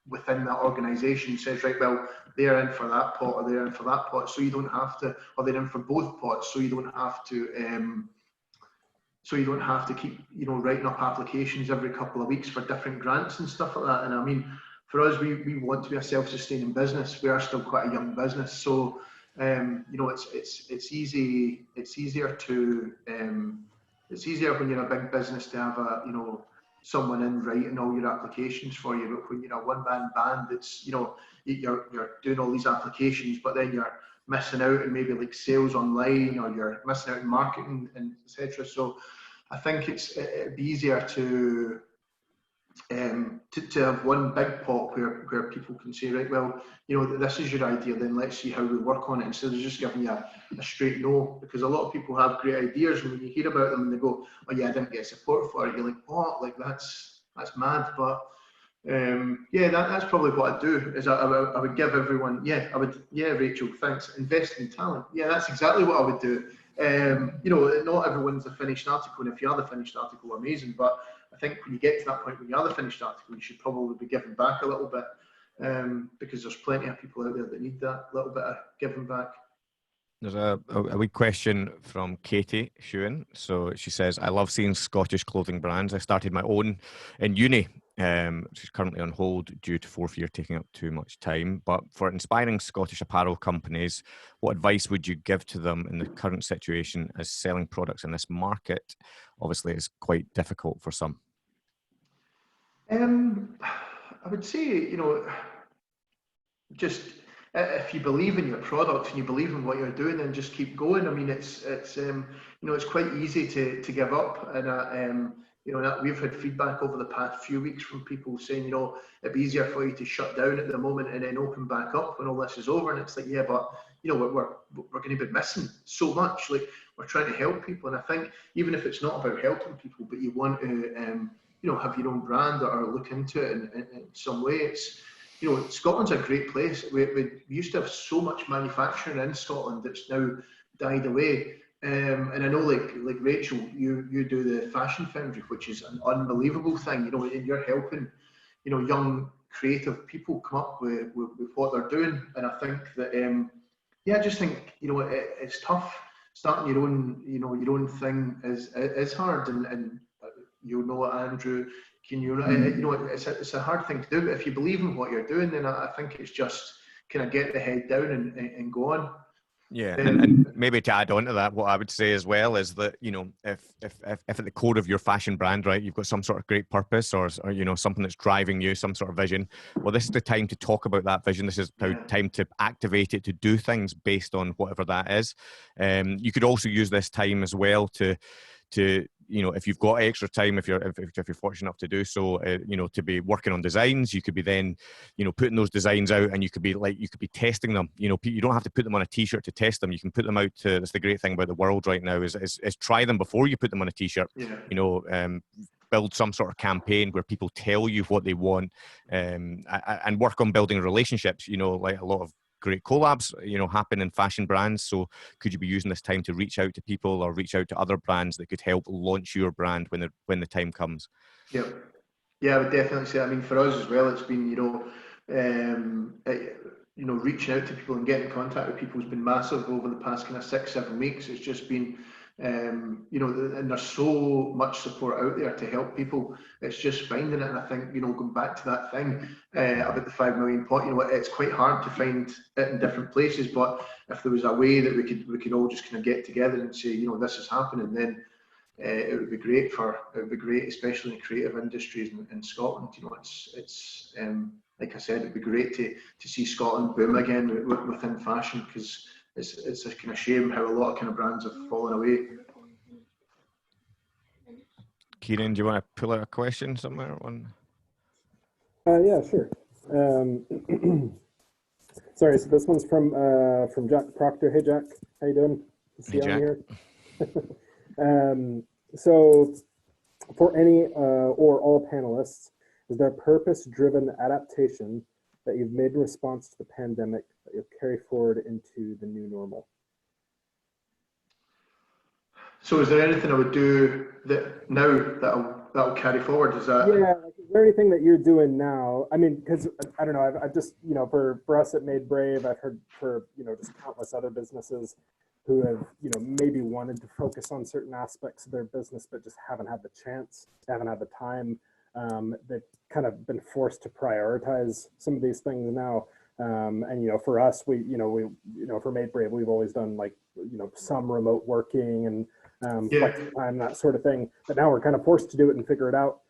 within that organisation says, right, well, they're in for that pot or they're in for that pot, so you don't have to, or they're in for both pots, so you don't have to keep, you know, writing up applications every couple of weeks for different grants and stuff like that. And I mean, for us, we want to be a self-sustaining business. We are still quite a young business, so you know, it's easier when you're a big business to have someone in writing all your applications for you. But when you're a one-man band, it's, you know, you're doing all these applications, but then you're missing out in maybe like sales online, or you're missing out in marketing and etc. So I think it'd be easier to have one big pot where people can say, right, well, you know, this is your idea, then let's see how we work on it, instead of just giving you a straight no. Because a lot of people have great ideas, and when you hear about them and they go, oh yeah, I didn't get support for it, you're like, what? Like that's mad. But yeah, that's probably what I'd do, is I would give everyone, Rachel, thanks, invest in talent. Yeah, that's exactly what I would do. You know, not everyone's a finished article, and if you are the finished article, amazing. But I think when you get to that point when you are the finished article, you should probably be giving back a little bit, because there's plenty of people out there that need that little bit of giving back. There's a wee question from Katie Shewan. So she says, I love seeing Scottish clothing brands. I started my own in uni, which is currently on hold due to fourth year taking up too much time. But for inspiring Scottish apparel companies, what advice would you give to them in the current situation, as selling products in this market obviously is quite difficult for some? I would say, you know, just if you believe in your product and you believe in what you're doing, then just keep going. I mean, it's you know, it's quite easy to give up, and you know, we've had feedback over the past few weeks from people saying, you know, it'd be easier for you to shut down at the moment and then open back up when all this is over. And it's like, yeah, but you know, we're going to be missing so much. Like, we're trying to help people, and I think even if it's not about helping people, but you want to you know, have your own brand or look into it in some way, it's, you know, Scotland's a great place. We used to have so much manufacturing in Scotland that's now died away. And I know, like Rachel, you do the Fashion Foundry, which is an unbelievable thing, you know, and you're helping, you know, young creative people come up with what they're doing. And I think that, I just think, you know, it's tough. Starting your own thing is hard, and you know, Andrew, you know, it's a hard thing to do. But if you believe in what you're doing, then I think it's just kind of get the head down and go on. Yeah, and maybe to add on to that, what I would say as well is that, you know, if at the core of your fashion brand, right, you've got some sort of great purpose or you know, something that's driving you, some sort of vision, well, this is the time to talk about that vision. This is the time to activate it, to do things based on whatever that is. You could also use this time as well to if you've got extra time, if you're fortunate enough to do so, to be working on designs, you could be then, putting those designs out, and you could be testing them. You don't have to put them on a t-shirt to test them. You can put them out to. That's the great thing about the world right now is try them before you put them on a t-shirt. Yeah. Build some sort of campaign where people tell you what they want, and work on building relationships. Like a lot of great collabs, happen in fashion brands. So could you be using this time to reach out to people or reach out to other brands that could help launch your brand when the time comes? Yeah, I would definitely say. I mean, for us as well, it's been reaching out to people and getting in contact with people has been massive over the past kind of 6-7 weeks. It's just been and there's so much support out there to help people. It's just finding it, and I think going back to that thing about the 5 million pot, it's quite hard to find it in different places. But if there was a way that we could all just kind of get together and say, this is happening, then it would be great. Especially in creative industries in Scotland. It's like I said, it'd be great to see Scotland boom again within fashion, because it's a kind of shame how a lot of kind of brands have fallen away. Kieran, do you want to pull out a question somewhere? Yeah, sure. Sorry, so this one's from Jack Proctor. Hey, Jack, how you doing? Hey, Jack. Here. So, for any or all panelists, is there purpose-driven adaptation that you've made in response to the pandemic that you'll carry forward into the new normal? So is there anything I would do that'll carry forward? Is that? Yeah, is there anything that you're doing now? I mean, because I don't know, I've just, for us at Made Brave, I've heard for, just countless other businesses who have, maybe wanted to focus on certain aspects of their business, but just haven't had the chance, haven't had the time. They've kind of been forced to prioritize some of these things now. And for us, we for Made Brave, we've always done some remote working and flex time, that sort of thing. But now we're kind of forced to do it and figure it out.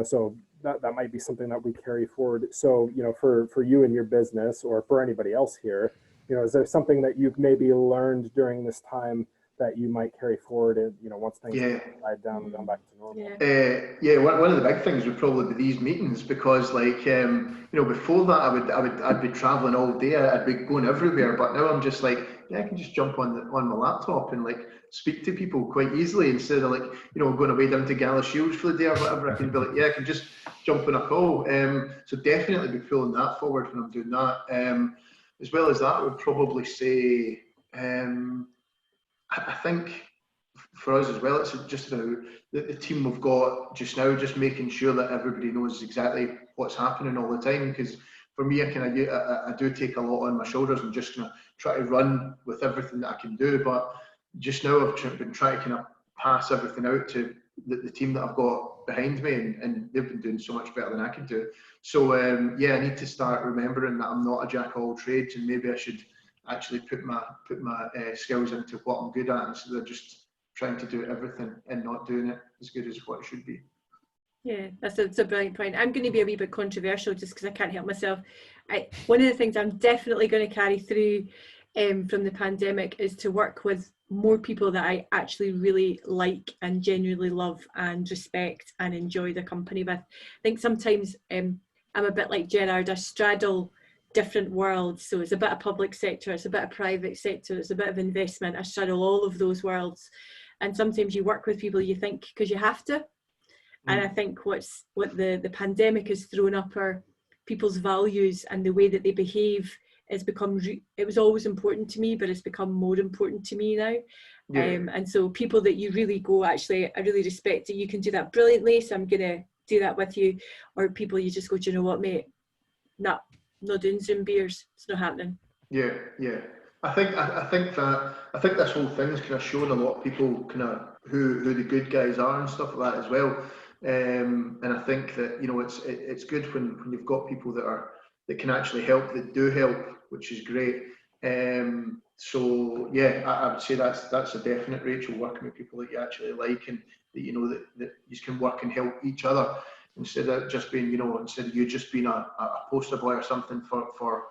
So that might be something that we carry forward. So for you and your business, or for anybody else here, is there something that you've maybe learned during this time that you might carry forward and once things died down and gone back to normal? One of the big things would probably be these meetings, because before that I'd be traveling all day, I'd be going everywhere, but now I'm just I can just jump on my laptop and speak to people quite easily, instead of going away down to Gala Shields for the day or whatever. I can be I can just jump on a call. So definitely be pulling that forward when I'm doing that. As well as that, I would probably say I think for us as well, it's just about the team we've got just now, just making sure that everybody knows exactly what's happening all the time. Because for me, I do take a lot on my shoulders and just try to run with everything that I can do. But just now, I've been trying to kind of pass everything out to the team that I've got behind me, and they've been doing so much better than I can do. So I need to start remembering that I'm not a jack of all trades, and maybe I should actually put my skills into what I'm good at, instead of just trying to do everything and not doing it as good as what it should be. Yeah, that's a brilliant point. I'm going to be a wee bit controversial just because I can't help myself. One of the things I'm definitely going to carry through from the pandemic is to work with more people that I actually really like and genuinely love and respect and enjoy the company with. I think sometimes I'm a bit like Gerard, I straddle different worlds. So it's a bit of public sector, it's a bit of private sector, it's a bit of investment. I straddle all of those worlds. And sometimes you work with people you think because you have to. And I think what the pandemic has thrown up are people's values and the way that they behave. It was always important to me, but it's become more important to me now. And so people that you really go, actually, I really respect it. You can do that brilliantly, so I'm going to do that with you. Or people you just go, do you know what, mate? Nah, not doing Zoom beers. It's not happening. Yeah. I think this whole thing's kind of shown a lot of people kind of who the good guys are and stuff like that as well. And I think that it's good when you've got people that can actually help, that do help, which is great. So yeah, I would say that's a definite, Rachel, working with people that you actually like, and that that you can work and help each other, instead of just being instead of you just being a poster boy or something for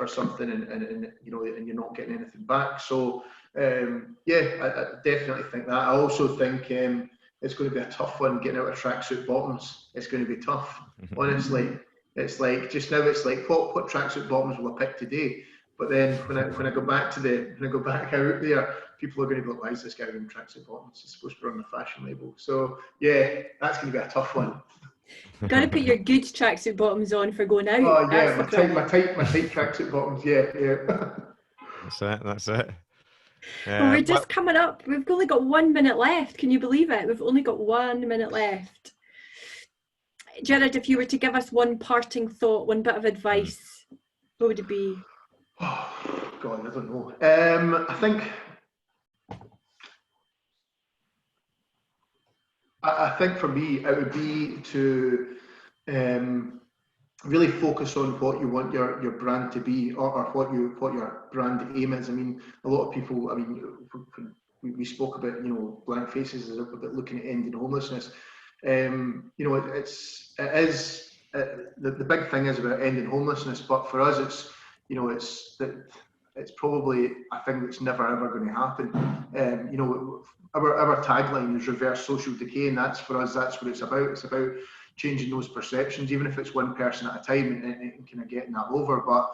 something, and you're not getting anything back. So I definitely think that. I also think it's going to be a tough one getting out of tracksuit bottoms. It's going to be tough, honestly. It's like just now. It's like what tracksuit bottoms will I pick today? But then when I go back out there, people are going to be like, why is this guy wearing tracksuit bottoms? He's supposed to be on the fashion label. So yeah, that's going to be a tough one. Got to put your good tracksuit bottoms on for going out. Oh yeah, my tight tracksuit bottoms. Yeah. That's it. Well, we're just coming up. We've only got 1 minute left. Can you believe it? We've only got 1 minute left. Gerard, if you were to give us one parting thought, one bit of advice, what would it be? Oh, God, I don't know. I think for me, it would be to really focus on what you want your brand to be, or what your brand aim is. I mean, a lot of people. I mean, we spoke about, you know, Blankfaces is about looking at ending homelessness. You know, it is the big thing is about ending homelessness, but for us, it's, you know, it's probably a thing that's never ever going to happen. You know, our tagline is reverse social decay, and that's for us. That's what it's about. It's about changing those perceptions, even if it's one person at a time, and kind of getting that over. But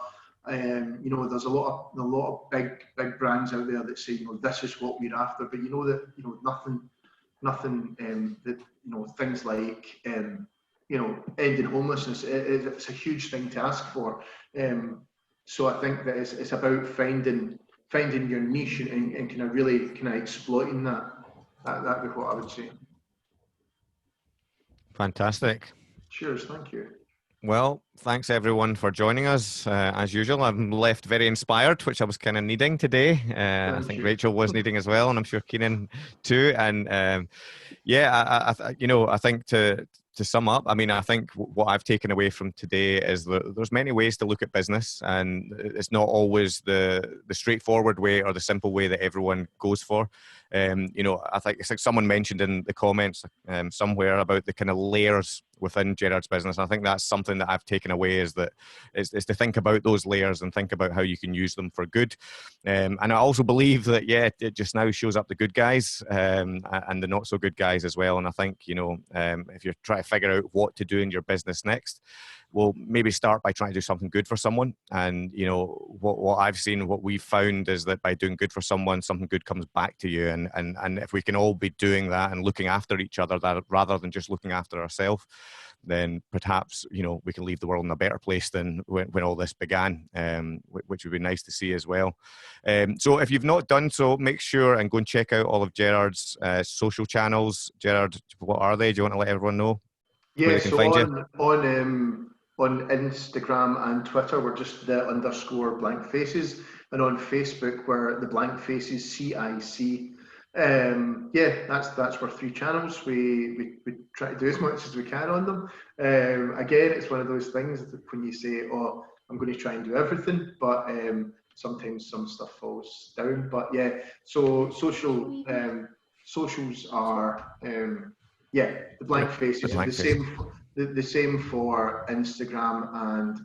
you know, there's a lot of big brands out there that say, you know, this is what we're after, but you know that, you know, nothing that, you know, things like you know, ending homelessness, it's a huge thing to ask for. So I think that it's about finding your niche and kind of really kind of exploiting that. That'd be what I would say. Fantastic. Cheers, thank you. Well, thanks everyone for joining us. As usual, I'm left very inspired, which I was kind of needing today. I think Rachael was needing as well, and I'm sure Keenan too. And yeah, I think to sum up, I mean, I think what I've taken away from today is that there's many ways to look at business, and it's not always the straightforward way or the simple way that everyone goes for. You know, I think it's like someone mentioned in the comments somewhere about the kind of layers within Gerard's business. I think that's something that I've taken away, is to think about those layers and think about how you can use them for good. And I also believe that, yeah, it just now shows up the good guys and the not so good guys as well. And I think, you know, if you're trying to figure out what to do in your business next, well, maybe start by trying to do something good for someone. And, you know, what I've seen, what we've found is that by doing good for someone, something good comes back to you. And if we can all be doing that and looking after each other, that rather than just looking after ourselves, then perhaps, you know, we can leave the world in a better place than when all this began, which would be nice to see as well. So if you've not done so, make sure and go and check out all of Gerard's social channels. Gerard, what are they? Do you want to let everyone know? Yeah, so on Instagram and Twitter, we're just the _Blankfaces, and on Facebook, we're the Blankfaces CIC. Yeah, that's our 3 channels. We try to do as much as we can on them. Again, it's one of those things that when you say, "Oh, I'm going to try and do everything," but sometimes some stuff falls down. But yeah, so socials are yeah, the Blankfaces. The same for Instagram, and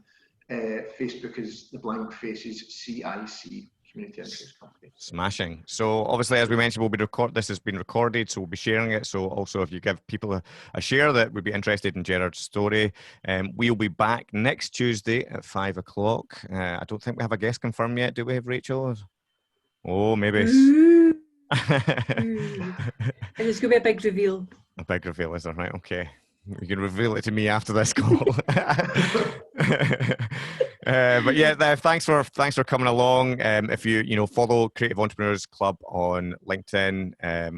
Facebook is the Blankfaces CIC. Community Interest Company. Smashing. So obviously, as we mentioned, this has been recorded, so we'll be sharing it. So also, if you give people a share that would be interested in Gerard's story, we'll be back next Tuesday at 5 o'clock. I don't think we have a guest confirmed yet, do we, have Rachael? Oh, maybe. And it's going to be a big reveal. A big reveal, is there? Right, okay. You can reveal it to me after this call. But yeah, thanks for coming along. If you follow Creative Entrepreneurs Club on LinkedIn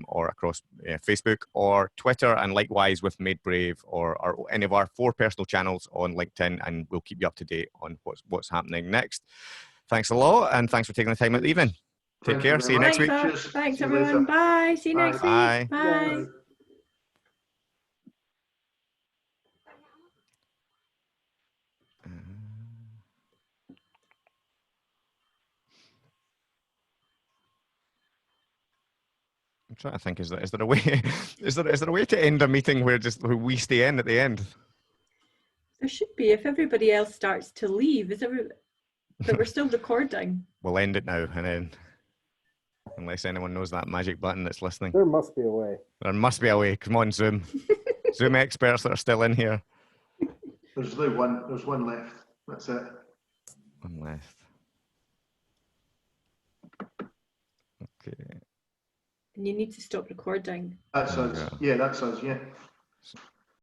or across Facebook or Twitter, and likewise with Made Brave or any of our 4 personal channels on LinkedIn, and we'll keep you up to date on what's happening next. Thanks a lot, and thanks for taking the time at the evening. Take care. See you next week. Thanks everyone. Bye. See you next week. Bye. Bye. I'm trying to think. Is there a way? Is there a way to end a meeting where we stay in at the end? There should be, if everybody else starts to leave. But we're still recording. We'll end it now and then. Unless anyone knows that magic button that's listening. There must be a way. There must be a way. Come on, Zoom. Zoom experts that are still in here. There's only one. There's one left. That's it. One left. Okay. And you need to stop recording. That's us. Yeah, that's us. Yeah.